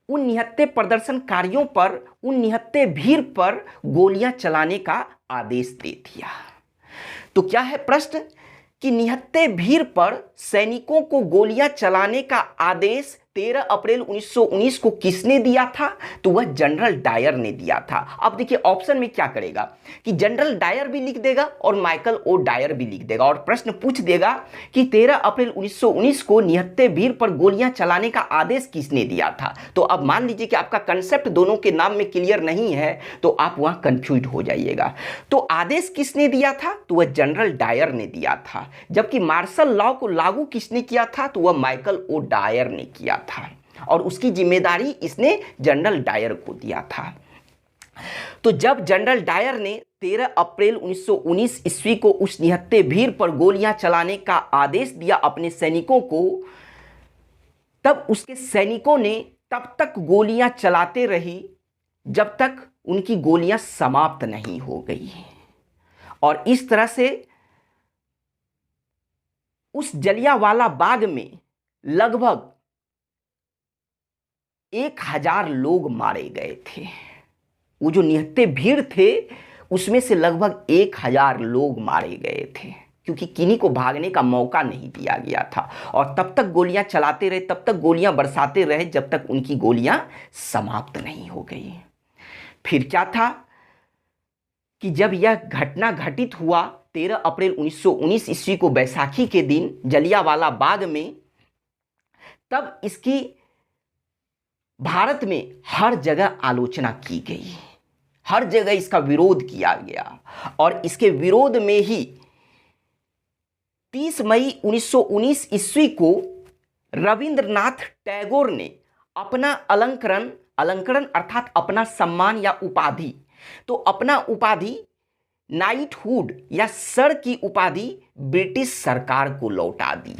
S1: उन निहत्थे प्रदर्शनकारियों पर, उन निहत्थे भीड़ पर गोलियां चलाने का आदेश दे दिया। तो क्या है प्रश्न कि निहत्थे भीड़ पर सैनिकों को गोलियां चलाने का आदेश 13 अप्रैल 1919 को किसने दिया था? तो वह जनरल डायर ने दिया था। अब देखिए ऑप्शन में क्या करेगा कि जनरल डायर भी लिख देगा और माइकल ओ डायर भी लिख देगा और प्रश्न पूछ देगा कि 13 अप्रैल 1919 को निहत्थे भीड़ पर गोलियां चलाने का आदेश किसने दिया था। तो अब मान लीजिए कि आपका कंसेप्ट दोनों के नाम में क्लियर नहीं है तो आप वहां कंफ्यूज हो जाइएगा। तो आदेश किसने दिया था? तो वह जनरल डायर ने दिया था। जबकि मार्शल लॉ को लागू किसने किया था? तो वह माइकल ओ डायर ने किया था और उसकी जिम्मेदारी इसने जनरल डायर को दिया था। तो जब जनरल डायर ने 13 अप्रैल 1919 ईस्वी को उस निहत्थे भीड़ पर गोलियां चलाने का आदेश दिया अपने सैनिकों को, तब उसके सैनिकों ने तब तक गोलियां चलाते रही जब तक उनकी गोलियां समाप्त नहीं हो गई और इस तरह से उस जलियांवाला बाग में लगभग 1,000 लोग मारे गए थे। वो जो निहत्थे भीड़ थे उसमें से लगभग 1,000 लोग मारे गए थे क्योंकि किन्हीं को भागने का मौका नहीं दिया गया था और तब तक गोलियां चलाते रहे, तब तक गोलियां बरसाते रहे जब तक उनकी गोलियां समाप्त नहीं हो गई। फिर क्या था कि जब यह घटना घटित हुआ 13 अप्रैल 1919 ईस्वी को बैसाखी के दिन जलियांवाला बाग में, तब इसकी भारत में हर जगह आलोचना की गई, हर जगह इसका विरोध किया गया और इसके विरोध में ही 30 मई 1919 ईस्वी को रविंद्रनाथ टैगोर ने अपना अलंकरण अर्थात अपना सम्मान या उपाधि, तो अपना उपाधि नाइटहुड या सर की उपाधि ब्रिटिश सरकार को लौटा दी।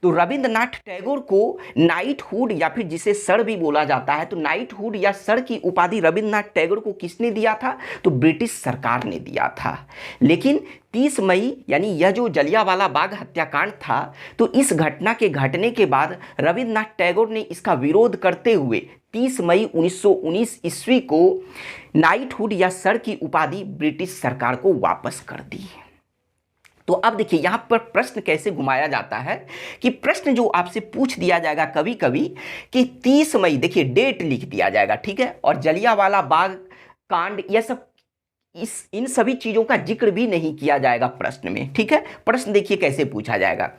S1: तो रविंद्रनाथ टैगोर को नाइटहुड या फिर जिसे सर भी बोला जाता है, तो नाइटहुड या सर की उपाधि रविंद्रनाथ टैगोर को किसने दिया था? तो ब्रिटिश सरकार ने दिया था। लेकिन 30 मई यानी यह जो जलियांवाला बाग हत्याकांड था, तो इस घटना के घटने के बाद रविंद्रनाथ टैगोर ने इसका विरोध करते हुए 30 मई 1919 ईस्वी को नाइटहुड या सर की उपाधि ब्रिटिश सरकार को वापस कर दी। तो अब देखिए यहाँ पर प्रश्न कैसे घुमाया जाता है कि प्रश्न जो आपसे पूछ दिया जाएगा कभी कभी कि 30 मई, देखिए डेट लिख दिया जाएगा, ठीक है, और जलियांवाला बाग कांड यह सब इन सभी चीजों का जिक्र भी नहीं किया जाएगा प्रश्न में, ठीक है। प्रश्न देखिए कैसे पूछा जाएगा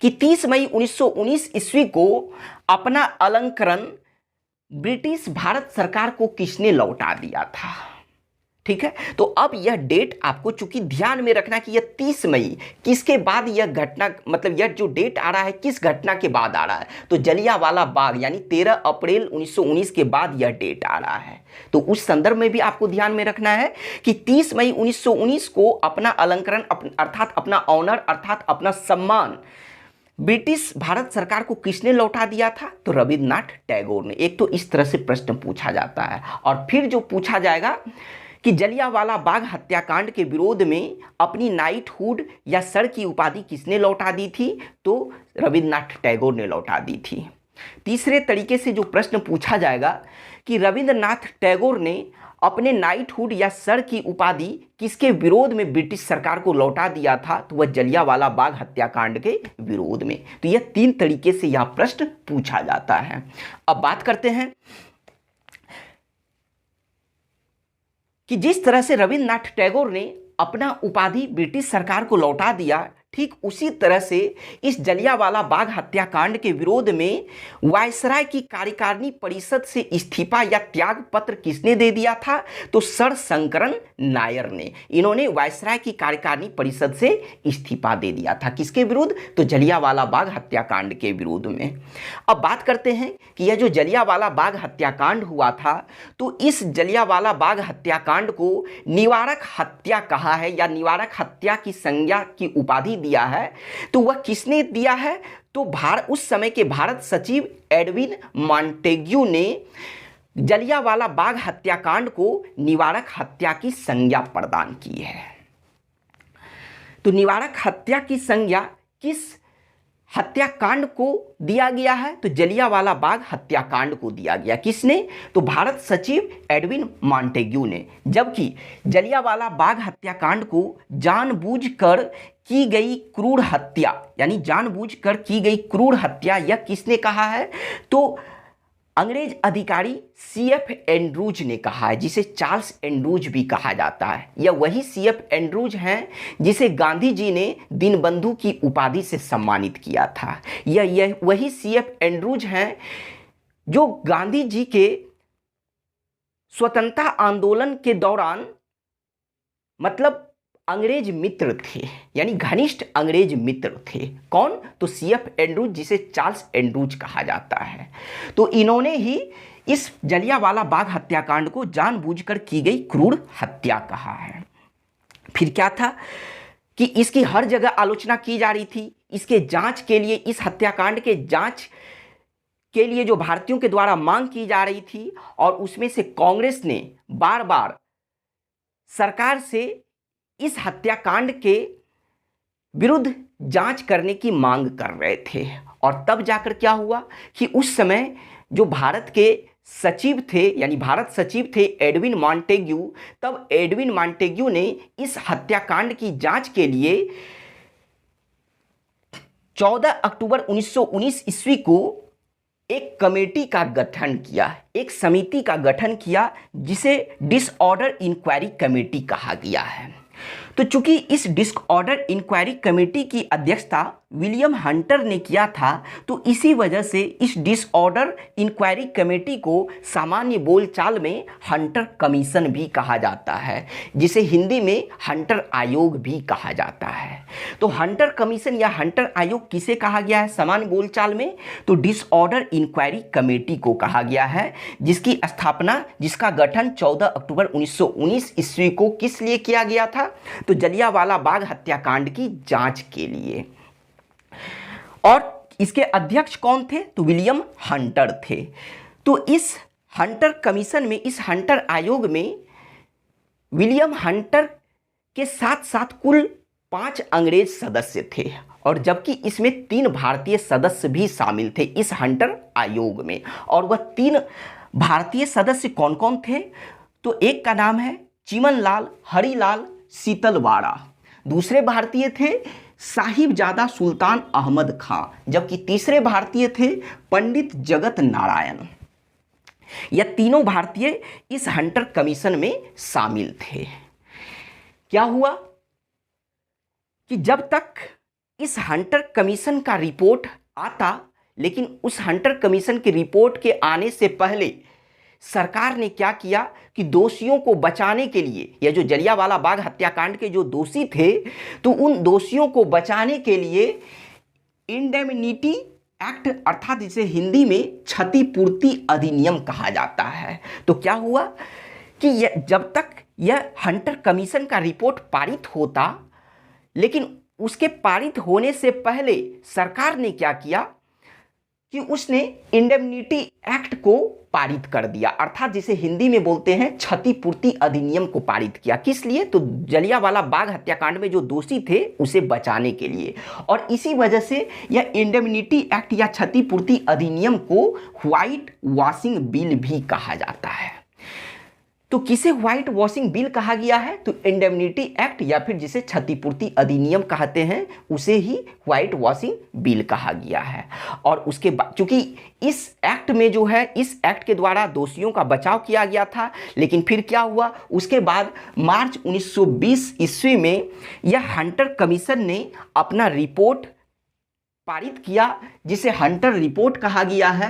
S1: कि 30 मई 1919 ईस्वी को अपना अलंकरण ब्रिटिश भारत सरकार को किसने लौटा दिया था, ठीक है। तो अब यह डेट आपको चूंकि ध्यान में रखना कि यह 30 मई किसके बाद यह घटना, मतलब यह जो डेट आ रहा है किस घटना के बाद आ रहा है, तो जलियांवाला बाग यानी 13 अप्रैल 1919 के बाद यह डेट आ रहा है। तो उस संदर्भ में भी आपको ध्यान में रखना है कि 30 मई 1919 को अपना अलंकरण अर्थात अपना ऑनर अर्थात अपना सम्मान ब्रिटिश भारत सरकार को किसने लौटा दिया था? तो रविंद्रनाथ टैगोर ने। एक तो इस तरह से प्रश्न पूछा जाता है, और फिर जो पूछा जाएगा कि जलियांवाला बाग हत्याकांड के विरोध में अपनी नाइटहुड या सर की उपाधि किसने लौटा दी थी? तो रविंद्रनाथ टैगोर ने लौटा दी थी। तीसरे तरीके से जो प्रश्न पूछा जाएगा कि रविंद्रनाथ टैगोर ने अपने नाइटहुड या सर की उपाधि किसके विरोध में ब्रिटिश सरकार को लौटा दिया था? तो वह जलियांवाला बाग हत्याकांड के विरोध में। तो यह 3 तरीके से यह प्रश्न पूछा जाता है। अब बात करते हैं कि जिस तरह से रविंद्रनाथ टैगोर ने अपना उपाधि ब्रिटिश सरकार को लौटा दिया, ठीक उसी तरह से इस जलियांवाला बाग हत्याकांड के विरोध में वायसराय की कार्यकारिणी परिषद से इस्तीफा या त्याग पत्र किसने दे दिया था? तो सर शंकरन नायर ने। इन्होंने वायसराय की कार्यकारिणी परिषद से इस्तीफा दे दिया था। किसके विरुद्ध? तो जलियांवाला बाग हत्याकांड के विरोध में। अब बात करते हैं कि यह जो जलियांवाला बाग हत्याकांड हुआ था, तो इस जलियांवाला बाग हत्याकांड को निवारक हत्या कहा है या निवारक हत्या की संज्ञा की उपाधि दिया है। तो वह किसने दिया है? तो उस समय के भारत सचिव एडविन मॉन्टेग्यू ने जलियांवाला बाग हत्याकांड को निवारक हत्या की संज्ञा प्रदान की है। तो निवारक हत्या की संज्ञा किस हत्याकांड को दिया गया है? तो जलियांवाला बाग हत्याकांड को दिया गया। किसने? तो भारत सचिव एडविन मॉन्टेग्यू ने। जबकि जलियांवाला बाग हत्याकांड को जानबूझकर की गई क्रूर हत्या यानी जानबूझकर की गई क्रूर हत्या यह किसने कहा है? तो अंग्रेज अधिकारी CF एंड्रूज ने कहा है, जिसे चार्ल्स एंड्रूज भी कहा जाता है। यह वही CF एंड्रूज हैं जिसे गांधी जी ने दीनबंधु की उपाधि से सम्मानित किया था। यह वही CF एंड्रूज हैं जो गांधी जी के स्वतंत्रता आंदोलन के दौरान मतलब अंग्रेज मित्र थे, यानी घनिष्ठ अंग्रेज मित्र थे। कौन? तो CF एंड्रूज, जिसे चार्ल्स एंड्रूज कहा जाता है। तो इन्होंने ही इस जलियांवाला बाग हत्याकांड को जानबूझकर की गई क्रूर हत्या कहा है। फिर क्या था कि इसकी हर जगह आलोचना की जा रही थी। इसके जांच के लिए, इस हत्याकांड के जांच के लिए जो भारतीयों के द्वारा मांग की जा रही थी, और उसमें से कांग्रेस ने बार बार सरकार से इस हत्याकांड के विरुद्ध जांच करने की मांग कर रहे थे। और तब जाकर क्या हुआ कि उस समय जो भारत के सचिव थे, यानी भारत सचिव थे एडविन मॉन्टेग्यू, तब एडविन मॉन्टेग्यू ने इस हत्याकांड की जांच के लिए 14 अक्टूबर 1919 ईस्वी को एक कमेटी का गठन किया, एक समिति का गठन किया, जिसे डिसऑर्डर इंक्वायरी कमेटी कहा गया है। तो चूंकि इस डिसऑर्डर इंक्वायरी कमेटी की अध्यक्षता विलियम हंटर ने किया था, तो इसी वजह से इस डिसऑर्डर इंक्वायरी कमेटी को सामान्य बोलचाल में हंटर कमीशन भी कहा जाता है, जिसे हिंदी में हंटर आयोग भी कहा जाता है। तो हंटर कमीशन या हंटर आयोग किसे कहा गया है सामान्य बोलचाल में? तो डिसऑर्डर इंक्वायरी कमेटी को कहा गया है, जिसकी स्थापना, जिसका गठन 14 अक्टूबर 1919 ईस्वी को किस लिए किया गया था? तो जलियांवाला बाग हत्याकांड की जांच के लिए। और इसके अध्यक्ष कौन थे? तो विलियम हंटर थे। तो इस हंटर कमीशन में, इस हंटर आयोग में विलियम हंटर के साथ साथ कुल 5 अंग्रेज सदस्य थे, और जबकि इसमें 3 भारतीय सदस्य भी शामिल थे इस हंटर आयोग में। और वह 3 भारतीय सदस्य कौन कौन थे? तो एक का नाम है चिमनलाल हरिलाल शीतलवाड़ा, दूसरे भारतीय थे साहिबजादा सुल्तान अहमद खां, जबकि तीसरे भारतीय थे पंडित जगत नारायण। यह तीनों भारतीय इस हंटर कमीशन में शामिल थे। क्या हुआ कि जब तक इस हंटर कमीशन का रिपोर्ट आता, लेकिन उस हंटर कमीशन की रिपोर्ट के आने से पहले सरकार ने क्या किया कि दोषियों को बचाने के लिए, यह जो जलियांवाला बाग हत्याकांड के जो दोषी थे, तो उन दोषियों को बचाने के लिए इंडेमनिटी एक्ट, अर्थात जिसे हिंदी में क्षतिपूर्ति अधिनियम कहा जाता है। तो क्या हुआ कि जब तक यह हंटर कमीशन का रिपोर्ट पारित होता, लेकिन उसके पारित होने से पहले सरकार ने क्या किया कि उसने इंडेमनिटी एक्ट को पारित कर दिया, अर्थात जिसे हिंदी में बोलते हैं क्षतिपूर्ति अधिनियम को पारित किया। किस लिए? तो जलियांवाला बाग हत्याकांड में जो दोषी थे उसे बचाने के लिए। और इसी वजह से यह इंडेमनिटी एक्ट या क्षतिपूर्ति अधिनियम को व्हाइट वॉशिंग बिल भी कहा जाता है। तो किसे व्हाइट वॉशिंग बिल कहा गया है? तो इंडेमनिटी एक्ट या फिर जिसे क्षतिपूर्ति अधिनियम कहते हैं उसे ही व्हाइट वॉशिंग बिल कहा गया है। और उसके बाद चूंकि इस एक्ट में जो है, इस एक्ट के द्वारा दोषियों का बचाव किया गया था, लेकिन फिर क्या हुआ, उसके बाद मार्च 1920 ईस्वी में यह हंटर कमीशन ने अपना रिपोर्ट पारित किया, जिसे हंटर रिपोर्ट कहा गया है।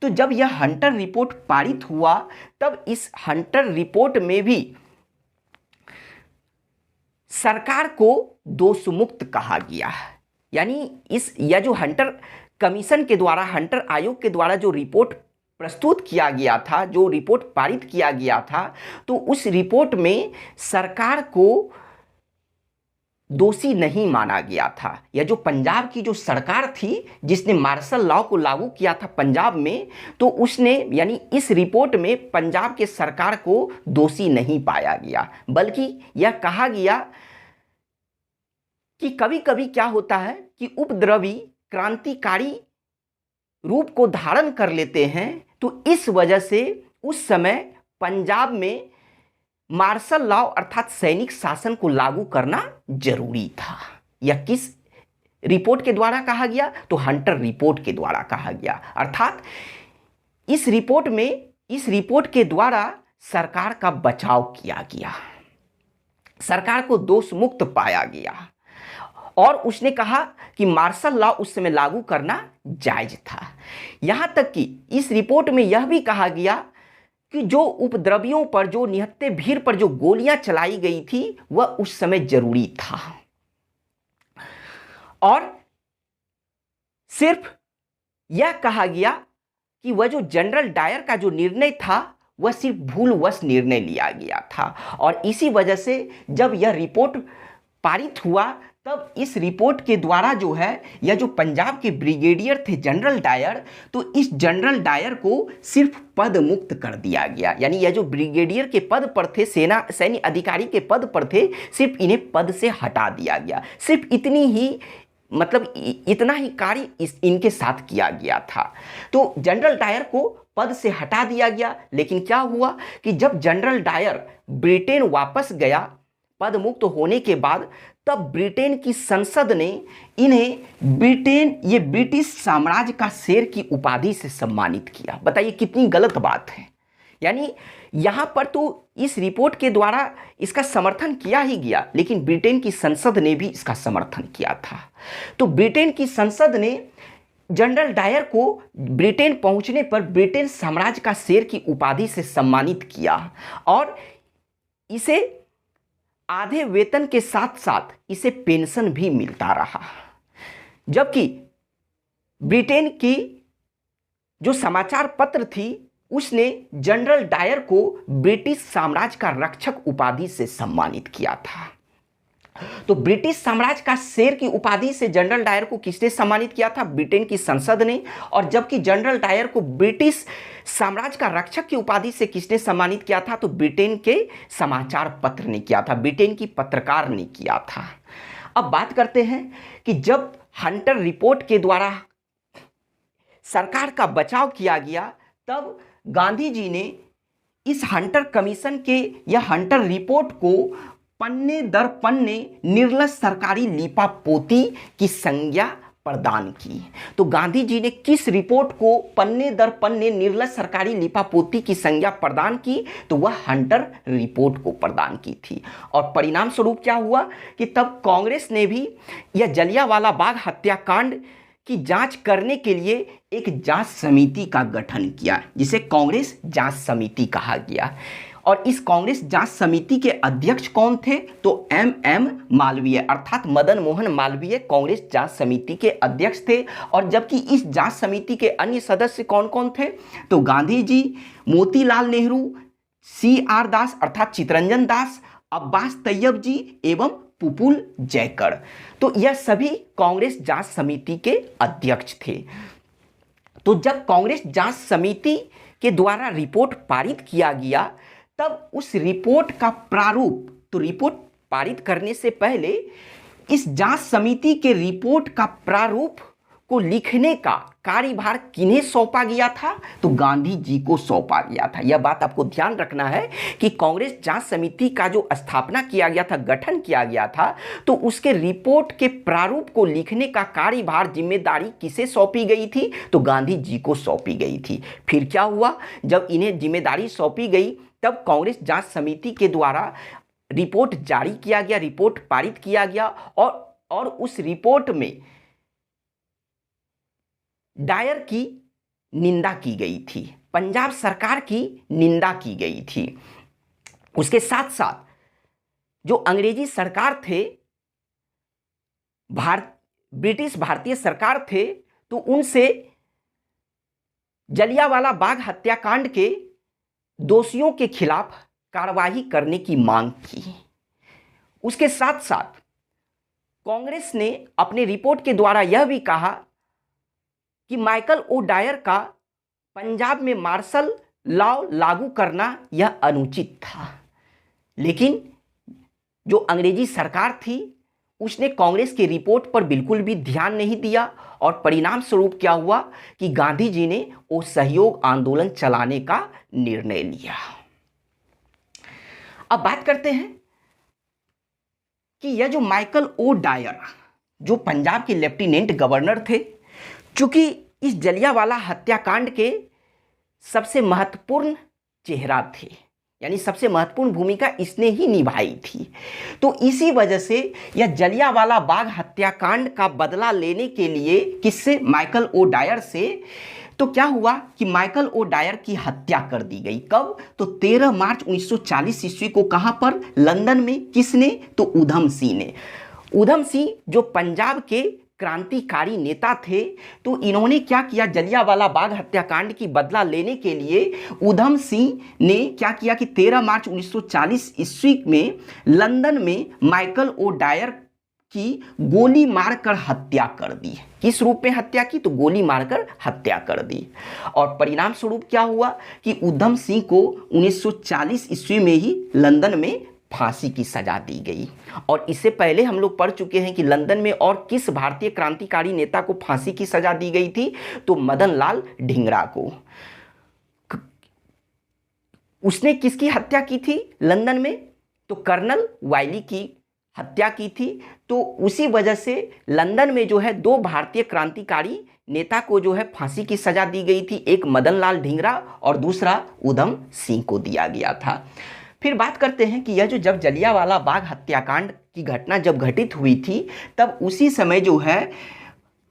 S1: तो जब यह हंटर रिपोर्ट पारित हुआ, तब इस हंटर रिपोर्ट में भी सरकार को दोषमुक्त कहा गया। यानी यह जो हंटर कमीशन के द्वारा, हंटर आयोग के द्वारा जो रिपोर्ट प्रस्तुत किया गया था, जो रिपोर्ट पारित किया गया था, तो उस रिपोर्ट में सरकार को दोषी नहीं माना गया था। यह जो पंजाब की जो सरकार थी जिसने मार्शल लॉ को लागू किया था पंजाब में, तो उसने, यानी इस रिपोर्ट में पंजाब के सरकार को दोषी नहीं पाया गया, बल्कि यह कहा गया कि कभी कभी क्या होता है कि उपद्रवी क्रांतिकारी रूप को धारण कर लेते हैं, तो इस वजह से उस समय पंजाब में मार्शल लॉ अर्थात सैनिक शासन को लागू करना जरूरी था। यह किस रिपोर्ट के द्वारा कहा गया? तो हंटर रिपोर्ट के द्वारा कहा गया। अर्थात इस रिपोर्ट के द्वारा सरकार का बचाव किया गया, सरकार को दोष मुक्त पाया गया, और उसने कहा कि मार्शल लॉ उस समय लागू करना जायज था। यहां तक कि इस रिपोर्ट में यह भी कहा गया कि जो उपद्रवियों पर, जो निहत्थे भीड़ पर जो गोलियां चलाई गई थी, वह उस समय जरूरी था। और सिर्फ यह कहा गया कि वह जो जनरल डायर का जो निर्णय था, वह सिर्फ भूलवश निर्णय लिया गया था। और इसी वजह से जब यह रिपोर्ट पारित हुआ, तब इस रिपोर्ट के द्वारा जो है, यह जो पंजाब के ब्रिगेडियर थे जनरल डायर, तो इस जनरल डायर को सिर्फ पद मुक्त कर दिया गया। यानी यह जो ब्रिगेडियर के पद पर थे, सैन्य अधिकारी के पद पर थे, सिर्फ इन्हें पद से हटा दिया गया। सिर्फ इतनी ही, मतलब इतना ही कार्य इनके साथ किया गया था। तो जनरल डायर को पद से हटा दिया गया। लेकिन क्या हुआ कि जब जनरल डायर ब्रिटेन वापस गया पद मुक्त होने के बाद, तब ब्रिटेन की संसद ने इन्हें ब्रिटिश साम्राज्य का शेर की उपाधि से सम्मानित किया। बताइए कितनी गलत बात है। यानी यहां पर तो इस रिपोर्ट के द्वारा इसका समर्थन किया ही गया, लेकिन ब्रिटेन की संसद ने भी इसका समर्थन किया था। तो ब्रिटेन की संसद ने जनरल डायर को ब्रिटेन पहुंचने पर ब्रिटेन साम्राज्य का शेर की उपाधि से सम्मानित किया, और इसे आधे वेतन के साथ साथ इसे पेंशन भी मिलता रहा। जबकि ब्रिटेन की जो समाचार पत्र थी, उसने जनरल डायर को ब्रिटिश साम्राज्य का रक्षक उपाधि से सम्मानित किया था। तो ब्रिटिश साम्राज्य का शेर की उपाधि से जनरल डायर को किसने सम्मानित किया था? ब्रिटेन की संसद ने। और जबकि जनरल डायर को ब्रिटिश साम्राज्य का रक्षक की उपाधि से किसने सम्मानित किया था? तो ब्रिटेन के समाचार पत्र ने किया था, ब्रिटेन की पत्रकार ने किया था। अब बात करते हैं कि जब हंटर रिपोर्ट के द्वारा सरकार का बचाव किया गया, तब गांधी जी ने इस हंटर कमीशन के या हंटर रिपोर्ट को पन्ने दर पन्ने निर्लज सरकारी लीपापोती की संज्ञा प्रदान की। तो गांधी जी ने किस रिपोर्ट को पन्ने दर पन्ने निर्लज सरकारी लीपापोती की संज्ञा प्रदान की? तो वह हंटर रिपोर्ट को प्रदान की थी। और परिणाम स्वरूप क्या हुआ कि तब कांग्रेस ने भी यह जलियांवाला बाग हत्याकांड की जांच करने के लिए एक जांच समिति का गठन किया, जिसे कांग्रेस जांच समिति कहा गया। और इस कांग्रेस जांच समिति के अध्यक्ष कौन थे? तो एम मालवीय अर्थात मदन मोहन मालवीय कांग्रेस जांच समिति के अध्यक्ष थे। और जबकि इस जांच समिति के अन्य सदस्य कौन कौन थे? तो गांधी जी, मोतीलाल नेहरू, CR दास अर्थात चितरंजन दास, अब्बास तैयब जी एवं पुपुल जयकर। तो यह सभी कांग्रेस जांच समिति के अध्यक्ष थे। तो जब कांग्रेस जांच समिति के द्वारा रिपोर्ट पारित किया गया, तब उस रिपोर्ट का प्रारूप, तो रिपोर्ट पारित करने से पहले इस जांच समिति के रिपोर्ट का प्रारूप को लिखने का कार्यभार किन्हें सौंपा गया था? तो गांधी जी को सौंपा गया था। यह बात आपको ध्यान रखना है कि कांग्रेस जांच समिति का जो स्थापना किया गया था, गठन किया गया था, तो उसके रिपोर्ट के प्रारूप को लिखने का कार्यभार, जिम्मेदारी किसे सौंपी गई थी? तो गांधी जी को सौंपी गई थी। फिर क्या हुआ? जब इन्हें जिम्मेदारी सौंपी गई, तब कांग्रेस जांच समिति के द्वारा रिपोर्ट जारी किया गया, रिपोर्ट पारित किया गया। और उस रिपोर्ट में डायर की निंदा की गई थी, पंजाब सरकार की निंदा की गई थी। उसके साथ साथ जो अंग्रेजी सरकार थे, ब्रिटिश भारतीय सरकार थे, तो उनसे जलियांवाला बाग हत्याकांड के दोषियों के खिलाफ कार्रवाई करने की मांग की। उसके साथ साथ कांग्रेस ने अपने रिपोर्ट के द्वारा यह भी कहा कि माइकल ओ डायर का पंजाब में मार्शल लॉ लागू करना यह अनुचित था। लेकिन जो अंग्रेजी सरकार थी, उसने कांग्रेस की रिपोर्ट पर बिल्कुल भी ध्यान नहीं दिया। और परिणाम स्वरूप क्या हुआ कि गांधी जी ने वो सहयोग आंदोलन चलाने का निर्णय लिया। अब बात करते हैं कि यह जो माइकल ओ डायर, जो पंजाब के लेफ्टिनेंट गवर्नर थे, चूंकि इस जलियांवाला हत्याकांड के सबसे महत्वपूर्ण चेहरा थे, यानी सबसे महत्वपूर्ण भूमिका इसने ही निभाई थी, तो इसी वजह से यह जलियांवाला बाग हत्याकांड का बदला लेने के लिए किससे? माइकल ओ डायर से। तो क्या हुआ कि माइकल ओ डायर की हत्या कर दी गई। कब? तो 13 मार्च 1940 ईस्वी को। कहां पर? लंदन में। किसने? तो उधम सिंह ने। उधम सिंह जो पंजाब के क्रांतिकारी नेता थे, तो इन्होंने क्या किया? जलियांवाला बाग हत्याकांड की बदला लेने के लिए उधम सिंह ने क्या किया कि 13 मार्च 1940 ईस्वी में लंदन में माइकल ओ डायर की गोली मारकर हत्या कर दी। किस रूप में हत्या की? तो गोली मारकर हत्या कर दी। और परिणाम स्वरूप क्या हुआ कि उधम सिंह को 1940 ईस्वी में ही लंदन में फांसी की सजा दी गई। और इससे पहले हम लोग पढ़ चुके हैं कि लंदन में और किस भारतीय क्रांतिकारी नेता को फांसी की सजा दी गई थी? तो मदन लाल ढींगरा को। उसने किसकी हत्या की थी लंदन में? तो कर्नल वायली की हत्या की थी। तो उसी वजह से लंदन में जो है दो भारतीय क्रांतिकारी नेता को जो है फांसी की सजा दी गई थी। एक मदन लाल ढींगरा और दूसरा उधम सिंह को दिया गया था। फिर बात करते हैं कि यह जो जब जलियांवाला बाग हत्याकांड की घटना जब घटित हुई थी, तब उसी समय जो है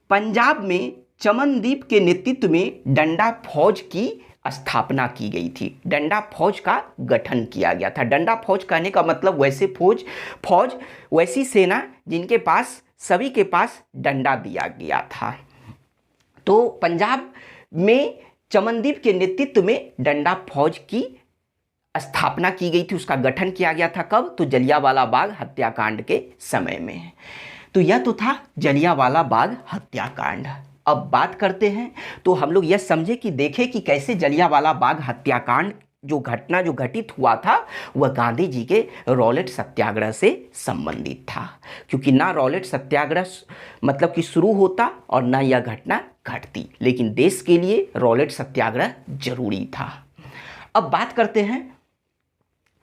S1: पंजाब में चमनदीप के नेतृत्व में डंडा फौज की स्थापना की गई थी। डंडा फौज का गठन किया गया था। डंडा फौज कहने का मतलब वैसे फौज वैसी सेना जिनके पास सभी के पास डंडा दिया गया था। तो पंजाब में चमनदीप के नेतृत्व में डंडा फौज की स्थापना की गई थी, उसका गठन किया गया था कब? तो जलियांवाला बाग हत्याकांड के समय में। तो यह तो था जलियांवाला बाग हत्याकांड। अब बात करते हैं तो हम लोग यह समझे कि देखें कि कैसे जलियांवाला बाग हत्याकांड जो घटना जो घटित हुआ था वह गांधी जी के रॉलेट सत्याग्रह से संबंधित था, क्योंकि ना रॉलेट सत्याग्रह मतलब कि शुरू होता और ना यह घटना घटती, लेकिन देश के लिए रॉलेट सत्याग्रह जरूरी था। अब बात करते हैं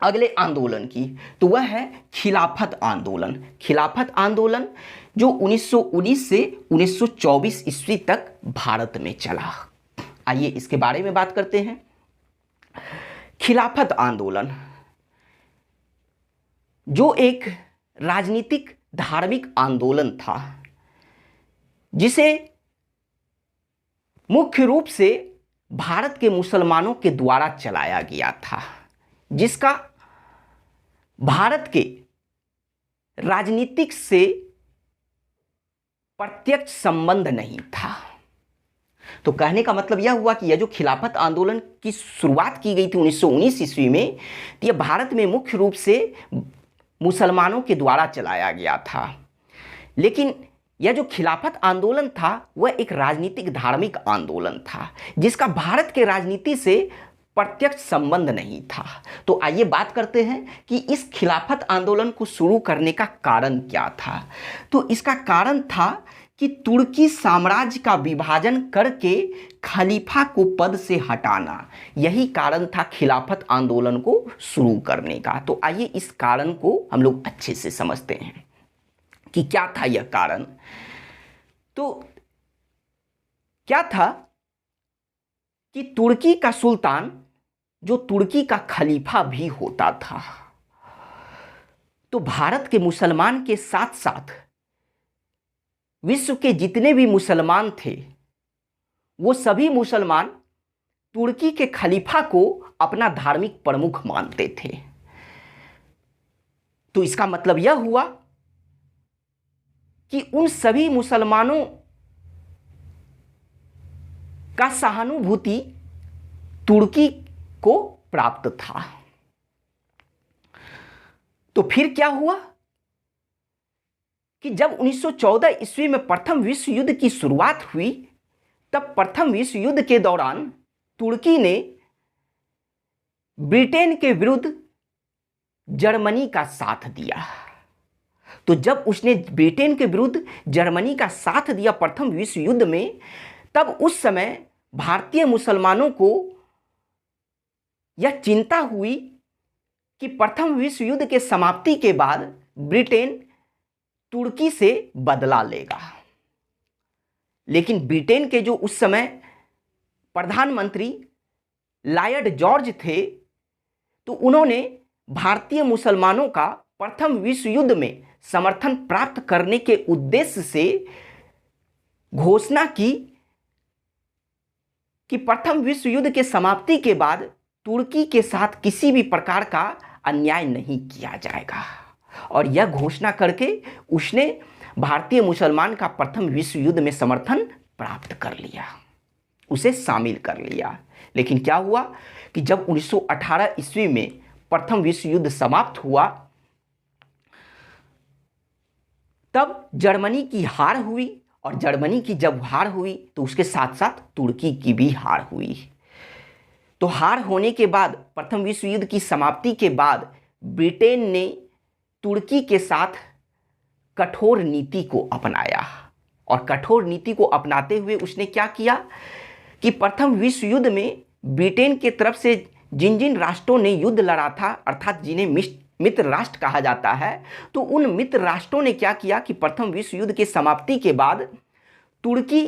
S1: अगले आंदोलन की, तो वह है खिलाफत आंदोलन। खिलाफत आंदोलन जो 1919 से 1924 ईस्वी तक भारत में चला। आइए इसके बारे में बात करते हैं। खिलाफत आंदोलन जो एक राजनीतिक धार्मिक आंदोलन था, जिसे मुख्य रूप से भारत के मुसलमानों के द्वारा चलाया गया था, जिसका भारत के राजनीतिक से प्रत्यक्ष संबंध नहीं था। तो कहने का मतलब यह हुआ कि यह जो खिलाफत आंदोलन की शुरुआत की गई थी 1919 ईस्वी में, तो यह भारत में मुख्य रूप से मुसलमानों के द्वारा चलाया गया था। लेकिन यह जो खिलाफत आंदोलन था वह एक राजनीतिक धार्मिक आंदोलन था, जिसका भारत के राजनीति से प्रत्यक्ष संबंध नहीं था। तो आइए बात करते हैं कि इस खिलाफत आंदोलन को शुरू करने का कारण क्या था। तो इसका कारण था कि तुर्की साम्राज्य का विभाजन करके खलीफा को पद से हटाना, यही कारण था खिलाफत आंदोलन को शुरू करने का। तो आइए इस कारण को हम लोग अच्छे से समझते हैं कि क्या था यह कारण। तो क्या था कि तुर्की का सुल्तान जो तुर्की का खलीफा भी होता था, तो भारत के मुसलमान के साथ साथ विश्व के जितने भी मुसलमान थे वो सभी मुसलमान तुर्की के खलीफा को अपना धार्मिक प्रमुख मानते थे। तो इसका मतलब यह हुआ कि उन सभी मुसलमानों का सहानुभूति तुर्की को प्राप्त था। तो फिर क्या हुआ कि जब 1914 ईस्वी में प्रथम विश्व युद्ध की शुरुआत हुई, तब प्रथम विश्व युद्ध के दौरान तुर्की ने ब्रिटेन के विरुद्ध जर्मनी का साथ दिया। तो जब उसने ब्रिटेन के विरुद्ध जर्मनी का साथ दिया प्रथम विश्व युद्ध में, तब उस समय भारतीय मुसलमानों को यह चिंता हुई कि प्रथम विश्व युद्ध के समाप्ति के बाद ब्रिटेन तुर्की से बदला लेगा। लेकिन ब्रिटेन के जो उस समय प्रधानमंत्री लॉर्ड जॉर्ज थे, तो उन्होंने भारतीय मुसलमानों का प्रथम विश्व युद्ध में समर्थन प्राप्त करने के उद्देश्य से घोषणा की कि प्रथम विश्व युद्ध के समाप्ति के बाद तुर्की के साथ किसी भी प्रकार का अन्याय नहीं किया जाएगा। और यह घोषणा करके उसने भारतीय मुसलमान का प्रथम विश्व युद्ध में समर्थन प्राप्त कर लिया, उसे शामिल कर लिया। लेकिन क्या हुआ कि जब 1918 ईस्वी में प्रथम विश्व युद्ध समाप्त हुआ, तब जर्मनी की हार हुई, और जर्मनी की जब हार हुई तो उसके साथ साथ तुर्की की भी हार हुई। तो हार होने के बाद प्रथम विश्व युद्ध की समाप्ति के बाद ब्रिटेन ने तुर्की के साथ कठोर नीति को अपनाया, और कठोर नीति को अपनाते हुए उसने क्या किया कि प्रथम विश्व युद्ध में ब्रिटेन के तरफ से जिन जिन राष्ट्रों ने युद्ध लड़ा था, अर्थात जिन्हें मित्र राष्ट्र कहा जाता है, तो उन मित्र राष्ट्रों ने क्या किया कि प्रथम विश्व युद्ध के समाप्ति के बाद तुर्की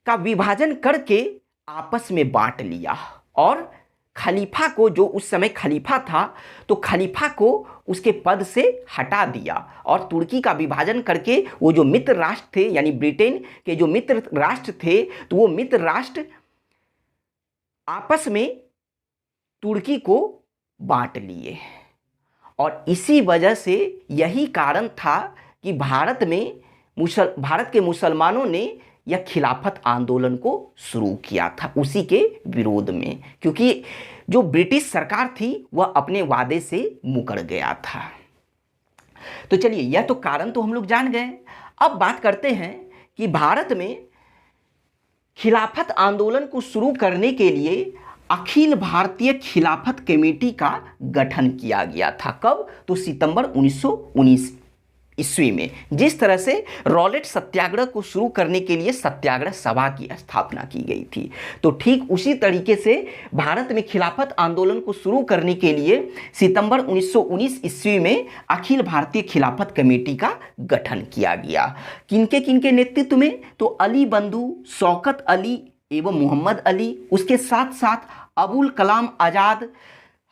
S1: का विभाजन करके आपस में बांट लिया, और खलीफा को, जो उस समय खलीफा था, तो खलीफा को उसके पद से हटा दिया, और तुर्की का विभाजन करके वो जो मित्र राष्ट्र थे, यानी ब्रिटेन के जो मित्र राष्ट्र थे, तो वो मित्र राष्ट्र आपस में तुर्की को बांट लिए। और इसी वजह से यही कारण था कि भारत के मुसलमानों ने या खिलाफत आंदोलन को शुरू किया था उसी के विरोध में, क्योंकि जो ब्रिटिश सरकार थी वह अपने वादे से मुकर गया था। तो चलिए, यह तो कारण तो हम लोग जान गए। अब बात करते हैं कि भारत में खिलाफत आंदोलन को शुरू करने के लिए अखिल भारतीय खिलाफत कमेटी का गठन किया गया था। कब? तो सितंबर 1919 ईस्वी में। जिस तरह से रॉलेट सत्याग्रह को शुरू करने के लिए सत्याग्रह सभा की स्थापना की गई थी, तो ठीक उसी तरीके से भारत में खिलाफत आंदोलन को शुरू करने के लिए सितंबर 1919 ईस्वी में अखिल भारतीय खिलाफत कमेटी का गठन किया गया। किनके नेतृत्व में? तो अली बंधु, शौकत अली एवं मोहम्मद अली, उसके साथ साथ अबुल कलाम आज़ाद,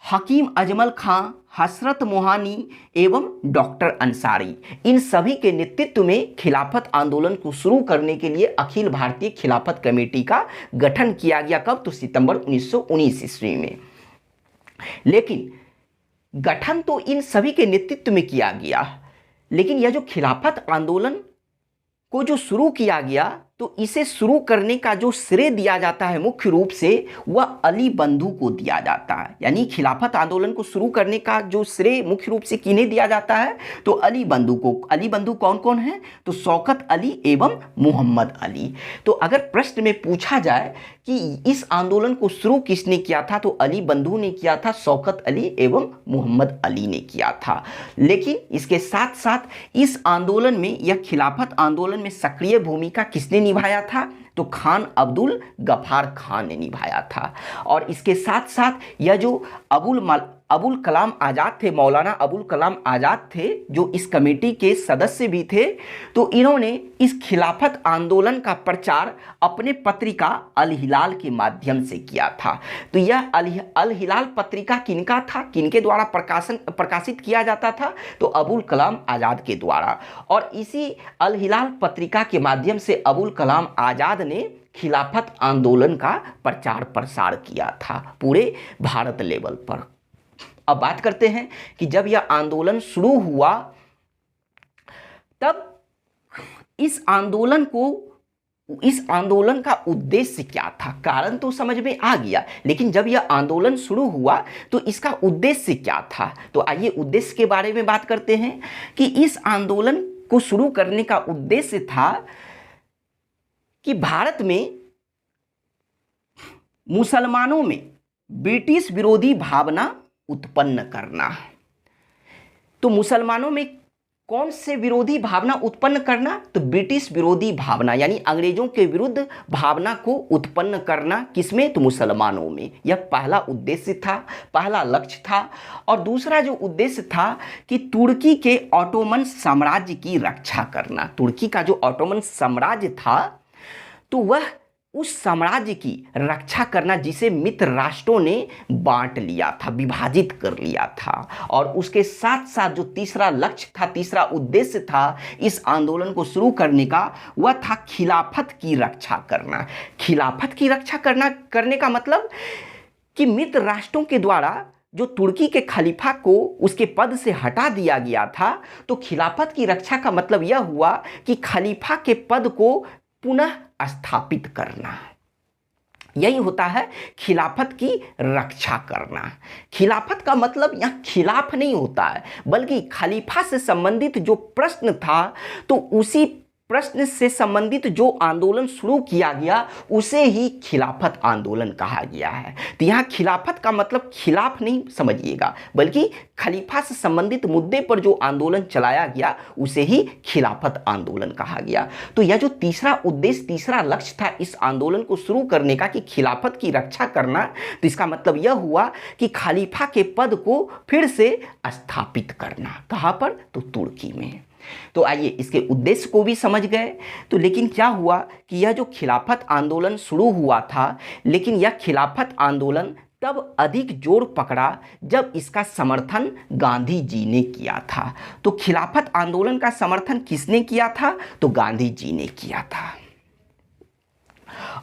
S1: हकीम अजमल खां, हसरत मोहानी एवं डॉक्टर अंसारी, इन सभी के नेतृत्व में खिलाफत आंदोलन को शुरू करने के लिए अखिल भारतीय खिलाफत कमेटी का गठन किया गया। कब? तो सितंबर 1919 ईस्वी में। लेकिन गठन तो इन सभी के नेतृत्व में किया गया, लेकिन यह जो खिलाफत आंदोलन को जो शुरू किया गया, तो इसे शुरू करने का जो श्रेय दिया जाता है मुख्य रूप से वह अली बंधु को दिया जाता है। यानी खिलाफत आंदोलन को शुरू करने का जो श्रेय मुख्य रूप से किन्हें दिया जाता है? तो अली बंधु को। अली बंधु कौन कौन है? तो शौकत अली एवं मोहम्मद अली। तो अगर प्रश्न में पूछा जाए कि इस आंदोलन को शुरू किसने किया था, तो अली बंधु ने किया था, शौकत अली एवं मोहम्मद अली ने किया था। लेकिन इसके साथ साथ इस आंदोलन में, यह खिलाफत आंदोलन में सक्रिय भूमिका किसने निभाया था? तो खान अब्दुल गफ्फार खान ने निभाया था। और इसके साथ साथ यह जो अबुल कलाम आज़ाद थे, मौलाना अबुल कलाम आज़ाद थे, जो इस कमेटी के सदस्य भी थे, तो इन्होंने इस खिलाफत आंदोलन का प्रचार अपने पत्रिका अल हिलाल के माध्यम से किया था। तो यह अल हिलाल पत्रिका किनका था, किनके द्वारा प्रकाशित किया जाता था? तो अबुल कलाम आज़ाद के द्वारा। और इसी अल हिलाल पत्रिका के माध्यम से अबुल कलाम आज़ाद ने खिलाफत आंदोलन का प्रचार प्रसार किया था पूरे भारत लेवल पर। अब बात करते हैं कि जब यह आंदोलन शुरू हुआ, तब इस आंदोलन का उद्देश्य क्या था? कारण तो समझ में आ गया, लेकिन जब यह आंदोलन शुरू हुआ तो इसका उद्देश्य क्या था? तो आइए उद्देश्य के बारे में बात करते हैं कि इस आंदोलन को शुरू करने का उद्देश्य था कि भारत में मुसलमानों में ब्रिटिश विरोधी भावना उत्पन्न करना। तो मुसलमानों में कौन से विरोधी भावना उत्पन्न करना? तो ब्रिटिश विरोधी भावना, यानी अंग्रेजों के विरुद्ध भावना को उत्पन्न करना। किसमें? तो मुसलमानों में। यह पहला उद्देश्य था, पहला लक्ष्य था। और दूसरा जो उद्देश्य था कि तुर्की के ऑटोमन साम्राज्य की रक्षा करना। तुर्की का जो ऑटोमन साम्राज्य था, तो वह उस साम्राज्य की रक्षा करना जिसे मित्र राष्ट्रों ने बांट लिया था, विभाजित कर लिया था। और उसके साथ साथ जो तीसरा लक्ष्य था, तीसरा उद्देश्य था इस आंदोलन को शुरू करने का, वह था खिलाफत की रक्षा करना। खिलाफत की रक्षा करने का मतलब कि मित्र राष्ट्रों के द्वारा जो तुर्की के खलीफा को उसके पद से हटा दिया गया था, तो खिलाफत की रक्षा का मतलब यह हुआ कि खलीफा के पद को पुनः स्थापित करना। यही होता है खिलाफत की रक्षा करना। खिलाफत का मतलब यहाँ खिलाफ नहीं होता है, बल्कि खलीफा से संबंधित जो प्रश्न था, तो उसी प्रश्न से संबंधित जो आंदोलन शुरू किया गया उसे ही खिलाफत आंदोलन कहा गया है। तो यहाँ खिलाफत का मतलब खिलाफ नहीं समझिएगा, बल्कि खलीफा से संबंधित मुद्दे पर जो आंदोलन चलाया गया उसे ही खिलाफत आंदोलन कहा गया। तो यह जो तीसरा उद्देश्य, तीसरा लक्ष्य था इस आंदोलन को शुरू करने का कि खिलाफत की रक्षा करना, तो इसका मतलब यह हुआ कि खलीफा के पद को फिर से स्थापित करना। कहाँ पर? तो तुर्की में। तो आइए इसके उद्देश्य को भी समझ गए। तो लेकिन क्या हुआ कि यह जो खिलाफत आंदोलन शुरू हुआ था, लेकिन यह खिलाफत आंदोलन तब अधिक जोर पकड़ा जब इसका समर्थन गांधी जी ने किया था। तो खिलाफत आंदोलन का समर्थन किसने किया था? तो गांधी जी ने किया था।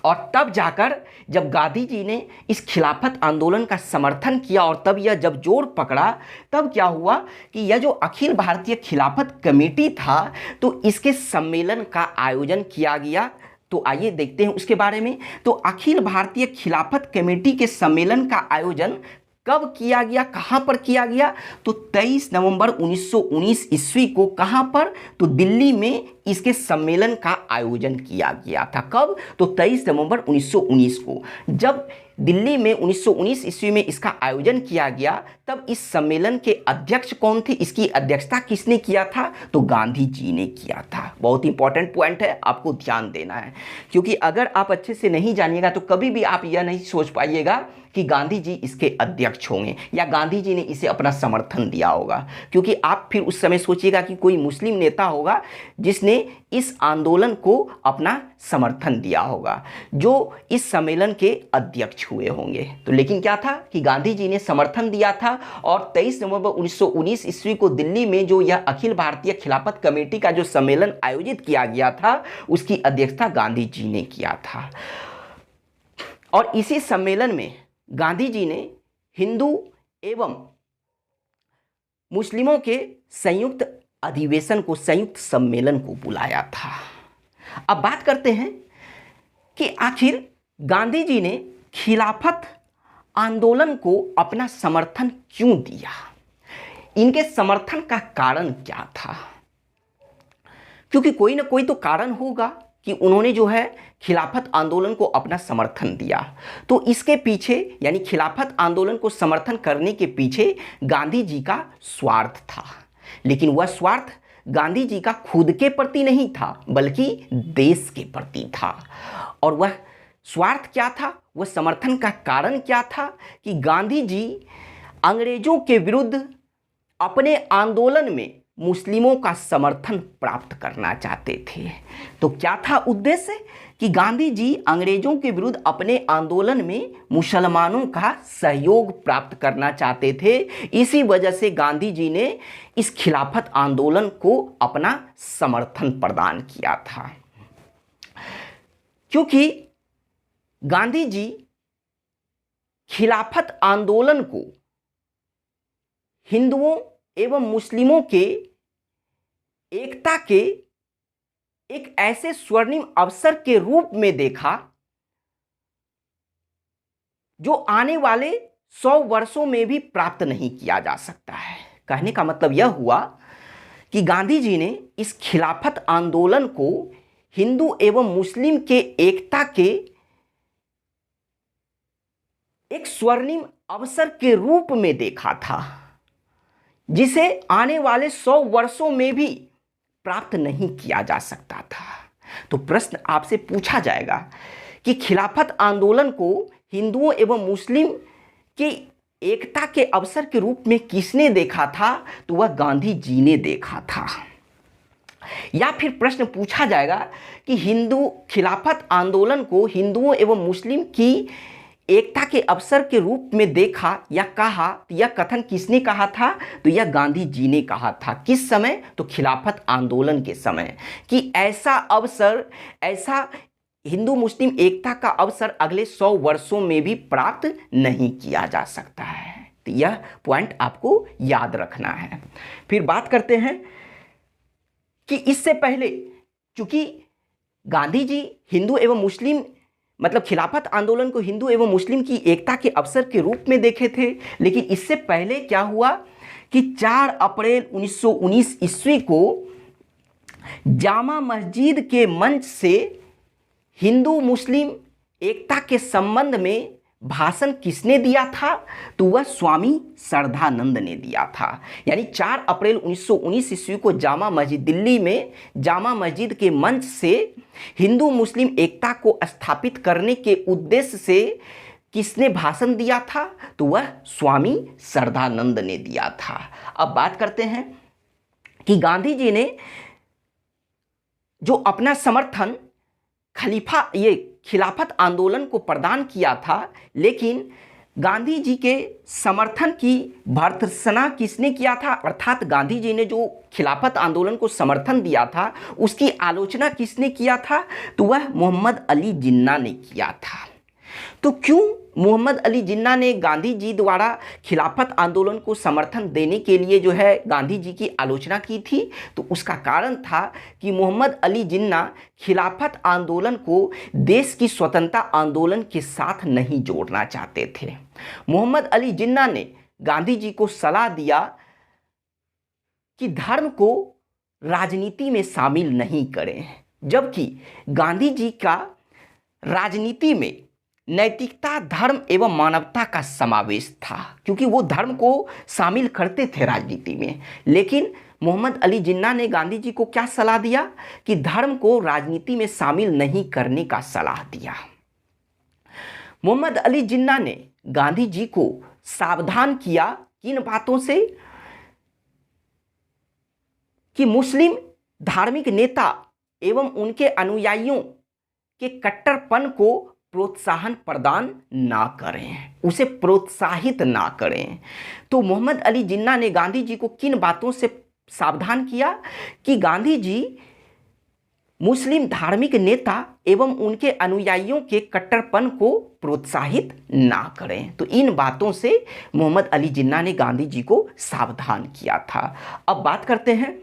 S1: और तब जाकर जब गांधी जी ने इस खिलाफत आंदोलन का समर्थन किया और तब यह जब जोर पकड़ा, तब क्या हुआ कि यह जो अखिल भारतीय खिलाफत कमेटी था, तो इसके सम्मेलन का आयोजन किया गया तो आइए देखते हैं उसके बारे में। तो अखिल भारतीय खिलाफत कमेटी के सम्मेलन का आयोजन कब किया गया, कहां पर किया गया? तो 23 नवंबर 1919 ईस्वी को। कहां पर? तो दिल्ली में इसके सम्मेलन का आयोजन किया गया था। कब? तो 23 नवंबर 1919 को। जब दिल्ली में 1919 ईस्वी में इसका आयोजन किया गया, तब इस सम्मेलन के अध्यक्ष कौन थे? इसकी अध्यक्षता किसने किया था? तो गांधी जी ने किया था। बहुत इंपॉर्टेंट पॉइंट है, आपको ध्यान देना है, क्योंकि अगर आप अच्छे से नहीं जानिएगा तो कभी भी आप यह नहीं सोच पाइएगा कि गांधी जी इसके अध्यक्ष होंगे या गांधी जी ने इसे अपना समर्थन दिया होगा, क्योंकि आप फिर उस समय सोचिएगा कि कोई मुस्लिम नेता होगा जिसने इस आंदोलन को अपना समर्थन दिया होगा, जो इस सम्मेलन के अध्यक्ष हुए होंगे। तो लेकिन क्या था कि गांधी जी ने समर्थन दिया था, और 23 नवंबर 1919 ईस्वी को दिल्ली में जो यह अखिल भारतीय खिलाफत कमेटी का जो सम्मेलन आयोजित किया गया था, उसकी अध्यक्षता गांधी जी ने किया था। और इसी सम्मेलन में गांधी जी ने हिंदू एवं मुस्लिमों के संयुक्त अधिवेशन को, संयुक्त सम्मेलन को बुलाया था। अब बात करते हैं कि आखिर गांधी जी ने खिलाफत आंदोलन को अपना समर्थन क्यों दिया, इनके समर्थन का कारण क्या था? क्योंकि कोई ना कोई तो कारण होगा कि उन्होंने जो है खिलाफत आंदोलन को अपना समर्थन दिया। तो इसके पीछे, यानी खिलाफत आंदोलन को समर्थन करने के पीछे गांधी जी का स्वार्थ था, लेकिन वह स्वार्थ गांधी जी का खुद के प्रति नहीं था, बल्कि देश के प्रति था। और वह स्वार्थ क्या था, वह समर्थन का कारण क्या था? कि गांधी जी अंग्रेजों के विरुद्ध अपने आंदोलन में मुस्लिमों का समर्थन प्राप्त करना चाहते थे। तो क्या था उद्देश्य? कि गांधी जी अंग्रेजों के विरुद्ध अपने आंदोलन में मुसलमानों का सहयोग प्राप्त करना चाहते थे। इसी वजह से गांधी जी ने इस खिलाफत आंदोलन को अपना समर्थन प्रदान किया था, क्योंकि गांधी जी खिलाफत आंदोलन को हिंदुओं एवं मुस्लिमों के एकता के एक ऐसे स्वर्णिम अवसर के रूप में देखा जो आने वाले 100 वर्षों में भी प्राप्त नहीं किया जा सकता है। कहने का मतलब यह हुआ कि गांधी जी ने इस खिलाफत आंदोलन को हिंदू एवं मुस्लिम के एकता के एक स्वर्णिम अवसर के रूप में देखा था, जिसे आने वाले 100 वर्षों में भी प्राप्त नहीं किया जा सकता था। तो प्रश्न आपसे पूछा जाएगा कि खिलाफत आंदोलन को हिंदुओं एवं मुस्लिम की एकता के अवसर के रूप में किसने देखा था? तो वह गांधी जी ने देखा था। या फिर प्रश्न पूछा जाएगा कि खिलाफत आंदोलन को हिंदुओं एवं मुस्लिम की एकता के अवसर के रूप में देखा या कहा, यह कथन किसने कहा था? तो यह गांधी जी ने कहा था। किस समय? तो खिलाफत आंदोलन के समय, कि ऐसा अवसर, ऐसा हिंदू मुस्लिम एकता का अवसर अगले 100 वर्षों में भी प्राप्त नहीं किया जा सकता है। तो यह पॉइंट आपको याद रखना है। फिर बात करते हैं कि इससे पहले, चूंकि गांधी जी हिंदू एवं मुस्लिम, मतलब खिलाफत आंदोलन को हिंदू एवं मुस्लिम की एकता के अवसर के रूप में देखे थे, लेकिन इससे पहले क्या हुआ कि 4 अप्रैल 1919 ईस्वी को जामा मस्जिद के मंच से हिंदू मुस्लिम एकता के संबंध में भाषण किसने दिया था? तो वह स्वामी श्रद्धानंद ने दिया था। यानी 4 अप्रैल 1919 ईस्वी को जामा मस्जिद, दिल्ली में जामा मस्जिद के मंच से हिंदू मुस्लिम एकता को स्थापित करने के उद्देश्य से किसने भाषण दिया था? तो वह स्वामी श्रद्धानंद ने दिया था। अब बात करते हैं कि गांधी जी ने जो अपना समर्थन खिलाफत आंदोलन को प्रदान किया था, लेकिन गांधी जी के समर्थन की भर्त्सना किसने किया था? अर्थात गांधी जी ने जो खिलाफत आंदोलन को समर्थन दिया था, उसकी आलोचना किसने किया था? तो वह मोहम्मद अली जिन्ना ने किया था। तो क्यों मोहम्मद अली जिन्ना ने गांधी जी द्वारा खिलाफत आंदोलन को समर्थन देने के लिए जो है गांधी जी की आलोचना की थी, तो उसका कारण था कि मोहम्मद अली जिन्ना खिलाफत आंदोलन को देश की स्वतंत्रता आंदोलन के साथ नहीं जोड़ना चाहते थे। मोहम्मद अली जिन्ना ने गांधी जी को सलाह दिया कि धर्म को राजनीति में शामिल नहीं करें, जबकि गांधी जी का राजनीति में नैतिकता, धर्म एवं मानवता का समावेश था, क्योंकि वो धर्म को शामिल करते थे राजनीति में। लेकिन मोहम्मद अली जिन्ना ने गांधी जी को क्या सलाह दिया कि धर्म को राजनीति में शामिल नहीं करने का सलाह दिया। मोहम्मद अली जिन्ना ने गांधी जी को सावधान किया किन बातों से कि मुस्लिम धार्मिक नेता एवं उनके अनुयायियों के कट्टरपन को प्रोत्साहन प्रदान ना करें, उसे प्रोत्साहित ना करें। तो मोहम्मद अली जिन्ना ने गांधी जी को किन बातों से सावधान किया कि गांधी जी मुस्लिम धार्मिक नेता एवं उनके अनुयायियों के कट्टरपन को प्रोत्साहित ना करें। तो इन बातों से मोहम्मद अली जिन्ना ने गांधी जी को सावधान किया था। अब बात करते हैं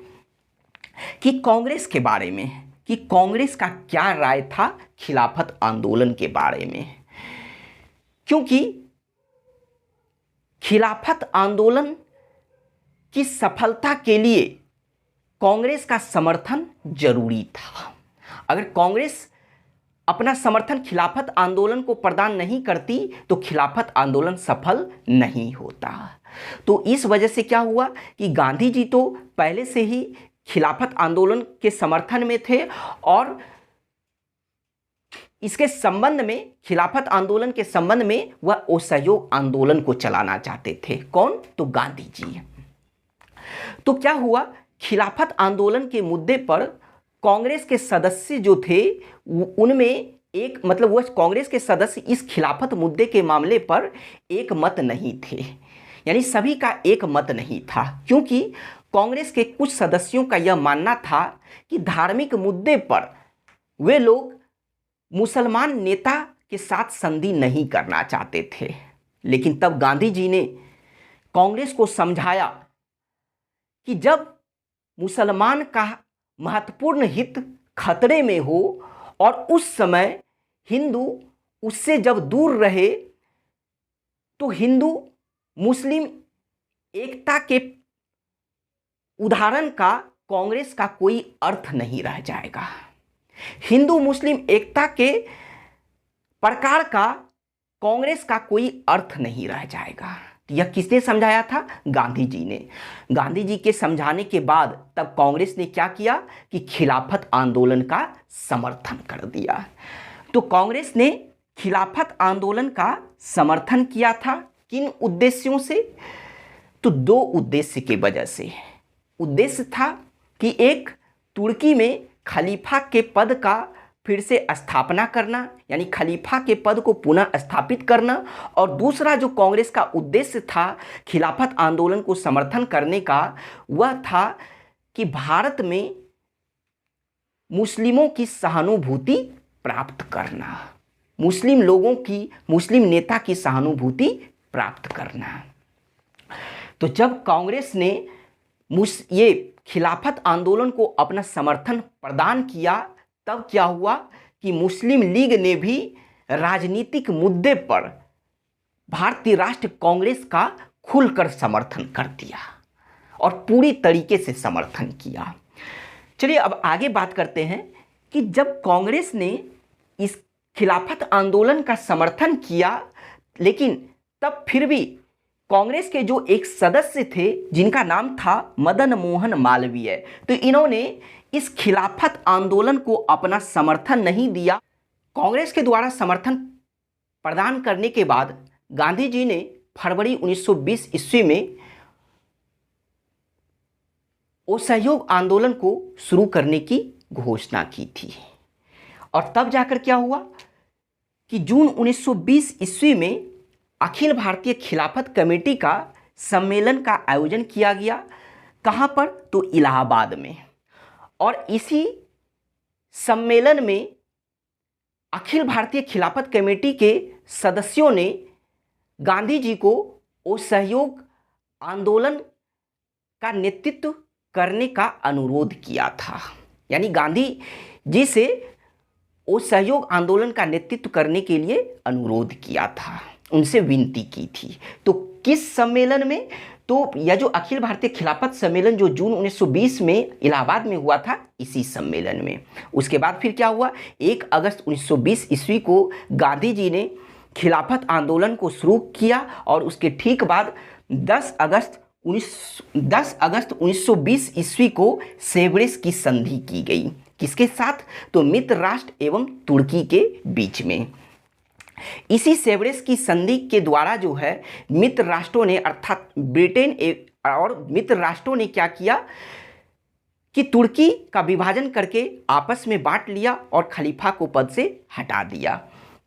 S1: कि कांग्रेस के बारे में, कि कांग्रेस का क्या राय था खिलाफत आंदोलन के बारे में। क्योंकि खिलाफत आंदोलन की सफलता के लिए कांग्रेस का समर्थन जरूरी था। अगर कांग्रेस अपना समर्थन खिलाफत आंदोलन को प्रदान नहीं करती तो खिलाफत आंदोलन सफल नहीं होता। तो इस वजह से क्या हुआ कि गांधी जी तो पहले से ही खिलाफत आंदोलन के समर्थन में थे और इसके संबंध में, खिलाफत आंदोलन के संबंध में वह असहयोग आंदोलन को चलाना चाहते थे। कौन? तो गांधी जी। तो क्या हुआ, खिलाफत आंदोलन के मुद्दे पर कांग्रेस के सदस्य जो थे उनमें एक, मतलब वह कांग्रेस के सदस्य इस खिलाफत मुद्दे के मामले पर एक मत नहीं थे, यानी सभी का एक मत नहीं था। क्योंकि कांग्रेस के कुछ सदस्यों का यह मानना था कि धार्मिक मुद्दे पर वे लोग मुसलमान नेता के साथ संधि नहीं करना चाहते थे। लेकिन तब गांधी जी ने कांग्रेस को समझाया कि जब मुसलमान का महत्वपूर्ण हित खतरे में हो और उस समय हिंदू उससे जब दूर रहे तो हिंदू मुस्लिम एकता के उदाहरण का कांग्रेस का कोई अर्थ नहीं रह जाएगा। हिंदू मुस्लिम एकता के प्रकार का कांग्रेस का कोई अर्थ नहीं रह जाएगा। यह किसने समझाया था? गांधी जी ने। गांधी जी के समझाने के बाद तब कांग्रेस ने क्या किया कि खिलाफत आंदोलन का समर्थन कर दिया। तो कांग्रेस ने खिलाफत आंदोलन का समर्थन किया था किन उद्देश्यों से? तो दो उद्देश्य की वजह से। उद्देश्य था कि एक, तुर्की में खलीफा के पद का फिर से स्थापना करना, यानी खलीफा के पद को पुनः स्थापित करना। और दूसरा जो कांग्रेस का उद्देश्य था खिलाफत आंदोलन को समर्थन करने का, वह था कि भारत में मुस्लिमों की सहानुभूति प्राप्त करना, मुस्लिम लोगों की, मुस्लिम नेता की सहानुभूति प्राप्त करना। तो जब कांग्रेस ने ये खिलाफत आंदोलन को अपना समर्थन प्रदान किया, तब क्या हुआ कि मुस्लिम लीग ने भी राजनीतिक मुद्दे पर भारतीय राष्ट्रीय कांग्रेस का खुलकर समर्थन कर दिया और पूरी तरीके से समर्थन किया। चलिए अब आगे बात करते हैं कि जब कांग्रेस ने इस खिलाफत आंदोलन का समर्थन किया, लेकिन तब फिर भी कांग्रेस के जो एक सदस्य थे जिनका नाम था मदन मोहन मालवीय, तो इन्होंने इस खिलाफत आंदोलन को अपना समर्थन नहीं दिया। कांग्रेस के द्वारा समर्थन प्रदान करने के बाद गांधी जी ने फरवरी 1920 ईस्वी में असहयोग आंदोलन को शुरू करने की घोषणा की थी। और तब जाकर क्या हुआ कि जून 1920 ईस्वी में अखिल भारतीय खिलाफत कमेटी का सम्मेलन का आयोजन किया गया। कहाँ पर? तो इलाहाबाद में। और इसी सम्मेलन में अखिल भारतीय खिलाफत कमेटी के सदस्यों ने गांधी जी को असहयोग आंदोलन का नेतृत्व करने का अनुरोध किया था। यानी गांधी जी से असहयोग आंदोलन का नेतृत्व करने के लिए अनुरोध किया था, उनसे विनती की थी। तो किस सम्मेलन में? तो यह जो अखिल भारतीय खिलाफत सम्मेलन जो जून 1920 में इलाहाबाद में हुआ था, इसी सम्मेलन में। उसके बाद फिर क्या हुआ? 1 अगस्त 1920 ईस्वी को गांधी जी ने खिलाफत आंदोलन को शुरू किया और उसके ठीक बाद 10 अगस्त 1920 ईस्वी को सेवरेस की संधि की गई। किसके साथ? तो मित्र राष्ट्र एवं तुर्की के बीच में। इसी सेवरेस की संधि के द्वारा जो है मित्र राष्ट्रों ने अर्थात ब्रिटेन और मित्र राष्ट्रों ने क्या किया कि तुर्की का विभाजन करके आपस में बांट लिया और खलीफा को पद से हटा दिया।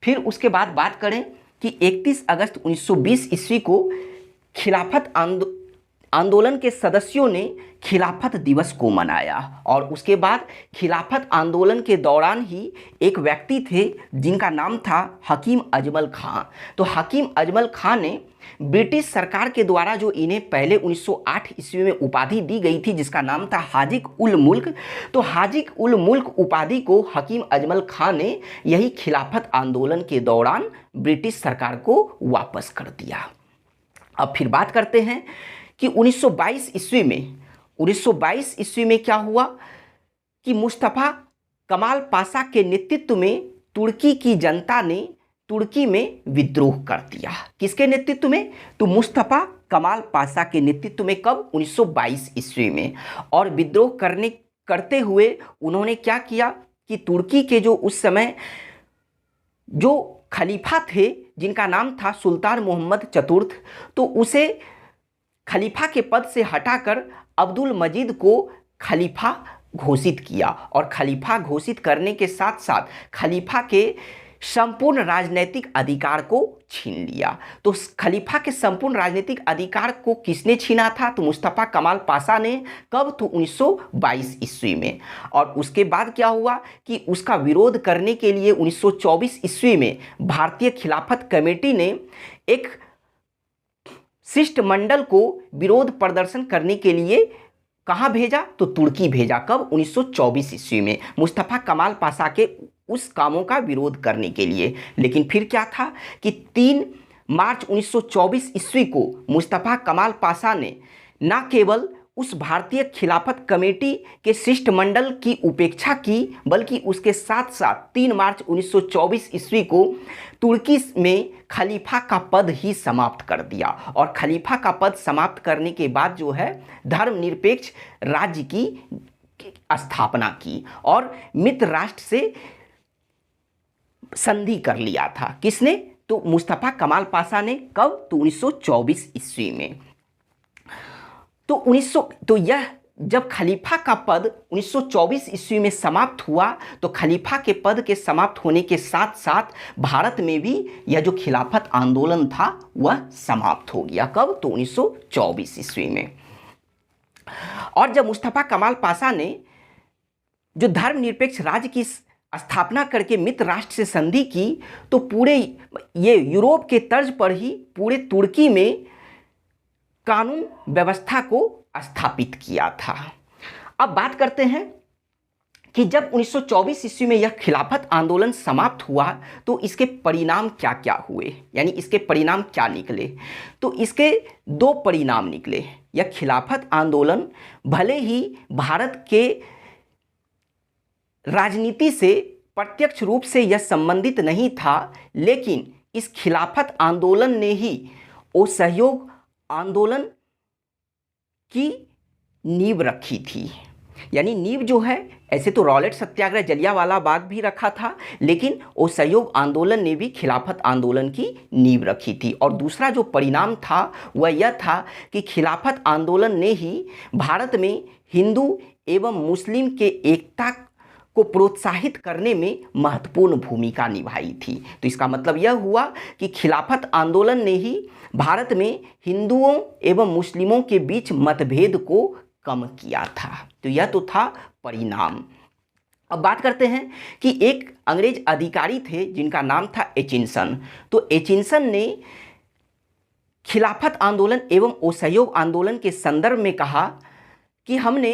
S1: फिर उसके बाद बात करें कि 31 अगस्त 1920 ईस्वी को खिलाफत आंदोलन के सदस्यों ने खिलाफत दिवस को मनाया और उसके बाद खिलाफत आंदोलन के दौरान ही एक व्यक्ति थे जिनका नाम था हकीम अजमल खां। तो हकीम अजमल खां ने ब्रिटिश सरकार के द्वारा जो इन्हें पहले 1908 ईस्वी में उपाधि दी गई थी जिसका नाम था हाजिक उल मुल्क, तो हाजिक उल मुल्क उपाधि को हकीम अजमल खां ने यही खिलाफत आंदोलन के दौरान ब्रिटिश सरकार को वापस कर दिया। अब फिर बात करते हैं कि 1922 ईस्वी में क्या हुआ कि मुस्तफ़ा कमाल पाशा के नेतृत्व में तुर्की की जनता ने तुर्की में विद्रोह कर दिया। किसके नेतृत्व में? तो मुस्तफ़ा कमाल पाशा के नेतृत्व में। कब? 1922 ईस्वी में। और विद्रोह करते हुए उन्होंने क्या किया कि तुर्की के जो उस समय जो खलीफा थे जिनका नाम था सुल्तान मोहम्मद चतुर्थ, तो उसे खलीफा के पद से हटाकर अब्दुल मजीद को खलीफा घोषित किया और खलीफा घोषित करने के साथ साथ खलीफा के संपूर्ण राजनीतिक अधिकार को छीन लिया। तो खलीफा के संपूर्ण राजनीतिक अधिकार को किसने छीना था? तो मुस्तफ़ा कमाल पाशा ने। कब? तो 1922 ईस्वी में। और उसके बाद क्या हुआ कि उसका विरोध करने के लिए 1924 ईस्वी में भारतीय खिलाफत कमेटी ने एक शिष्टमंडल को विरोध प्रदर्शन करने के लिए कहाँ भेजा? तो तुर्की भेजा। कब? 1924 ईस्वी में, मुस्तफ़ा कमाल पाशा के उस कामों का विरोध करने के लिए। लेकिन फिर क्या था कि 3 मार्च 1924 ईस्वी को मुस्तफ़ा कमाल पाशा ने न केवल उस भारतीय खिलाफत कमेटी के शिष्टमंडल की उपेक्षा की बल्कि उसके साथ साथ 3 मार्च 1924 ईस्वी को तुर्की में खलीफा का पद ही समाप्त कर दिया। और खलीफा का पद समाप्त करने के बाद जो है धर्मनिरपेक्ष राज्य की स्थापना की और मित्र राष्ट्र से संधि कर लिया था। किसने? तो मुस्तफ़ा कमाल पाशा ने। कब? तो 1924 ईस्वी में। तो यह जब खलीफा का पद 1924 ईस्वी में समाप्त हुआ तो खलीफा के पद के समाप्त होने के साथ साथ भारत में भी यह जो खिलाफत आंदोलन था वह समाप्त हो गया। कब? तो 1924 ईस्वी में। और जब मुस्तफ़ा कमाल पाशा ने जो धर्मनिरपेक्ष राज्य की स्थापना करके मित्र राष्ट्र से संधि की तो पूरे ये यूरोप के तर्ज पर ही पूरे तुर्की में कानून व्यवस्था को स्थापित किया था। अब बात करते हैं कि जब 1924 ईस्वी में यह खिलाफत आंदोलन समाप्त हुआ तो इसके परिणाम क्या क्या हुए, यानी इसके परिणाम क्या निकले? तो इसके 2 परिणाम निकले। यह खिलाफत आंदोलन भले ही भारत के राजनीति से प्रत्यक्ष रूप से यह संबंधित नहीं था, लेकिन इस खिलाफत आंदोलन ने ही असहयोग आंदोलन की नींव रखी थी। यानी नींव जो है, ऐसे तो रॉलेट सत्याग्रह जलियांवाला बाग भी रखा था, लेकिन असहयोग आंदोलन ने भी खिलाफत आंदोलन की नींव रखी थी। और दूसरा जो परिणाम था वह यह था कि खिलाफत आंदोलन ने ही भारत में हिंदू एवं मुस्लिम के एकता को प्रोत्साहित करने में महत्वपूर्ण भूमिका निभाई थी। तो इसका मतलब यह हुआ कि खिलाफत आंदोलन ने ही भारत में हिंदुओं एवं मुस्लिमों के बीच मतभेद को कम किया था। तो यह तो था परिणाम। अब बात करते हैं कि एक अंग्रेज अधिकारी थे जिनका नाम था एचिंसन। तो एचिंसन ने खिलाफत आंदोलन एवं असहयोग आंदोलन के संदर्भ में कहा कि हमने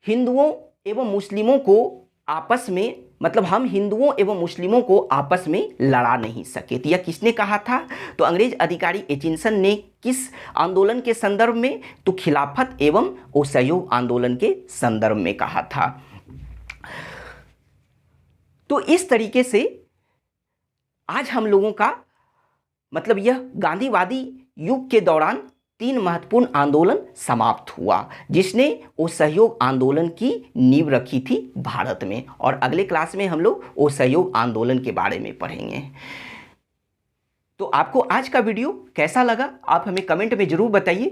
S1: हिंदुओं एवं मुस्लिमों को आपस में, मतलब हम हिंदुओं एवं मुस्लिमों को आपस में लड़ा नहीं सके। तो यह किसने कहा था? तो अंग्रेज अधिकारी एचिंसन ने किस आंदोलन के संदर्भ में? तो खिलाफत एवं असहयोग आंदोलन के संदर्भ में कहा था। तो इस तरीके से आज हम लोगों का मतलब यह गांधीवादी युग के दौरान 3 महत्वपूर्ण आंदोलन समाप्त हुआ, जिसने असहयोग आंदोलन की नींव रखी थी भारत में। और अगले क्लास में हम लोग असहयोग आंदोलन के बारे में पढ़ेंगे। तो आपको आज का वीडियो कैसा लगा आप हमें कमेंट में जरूर बताइए।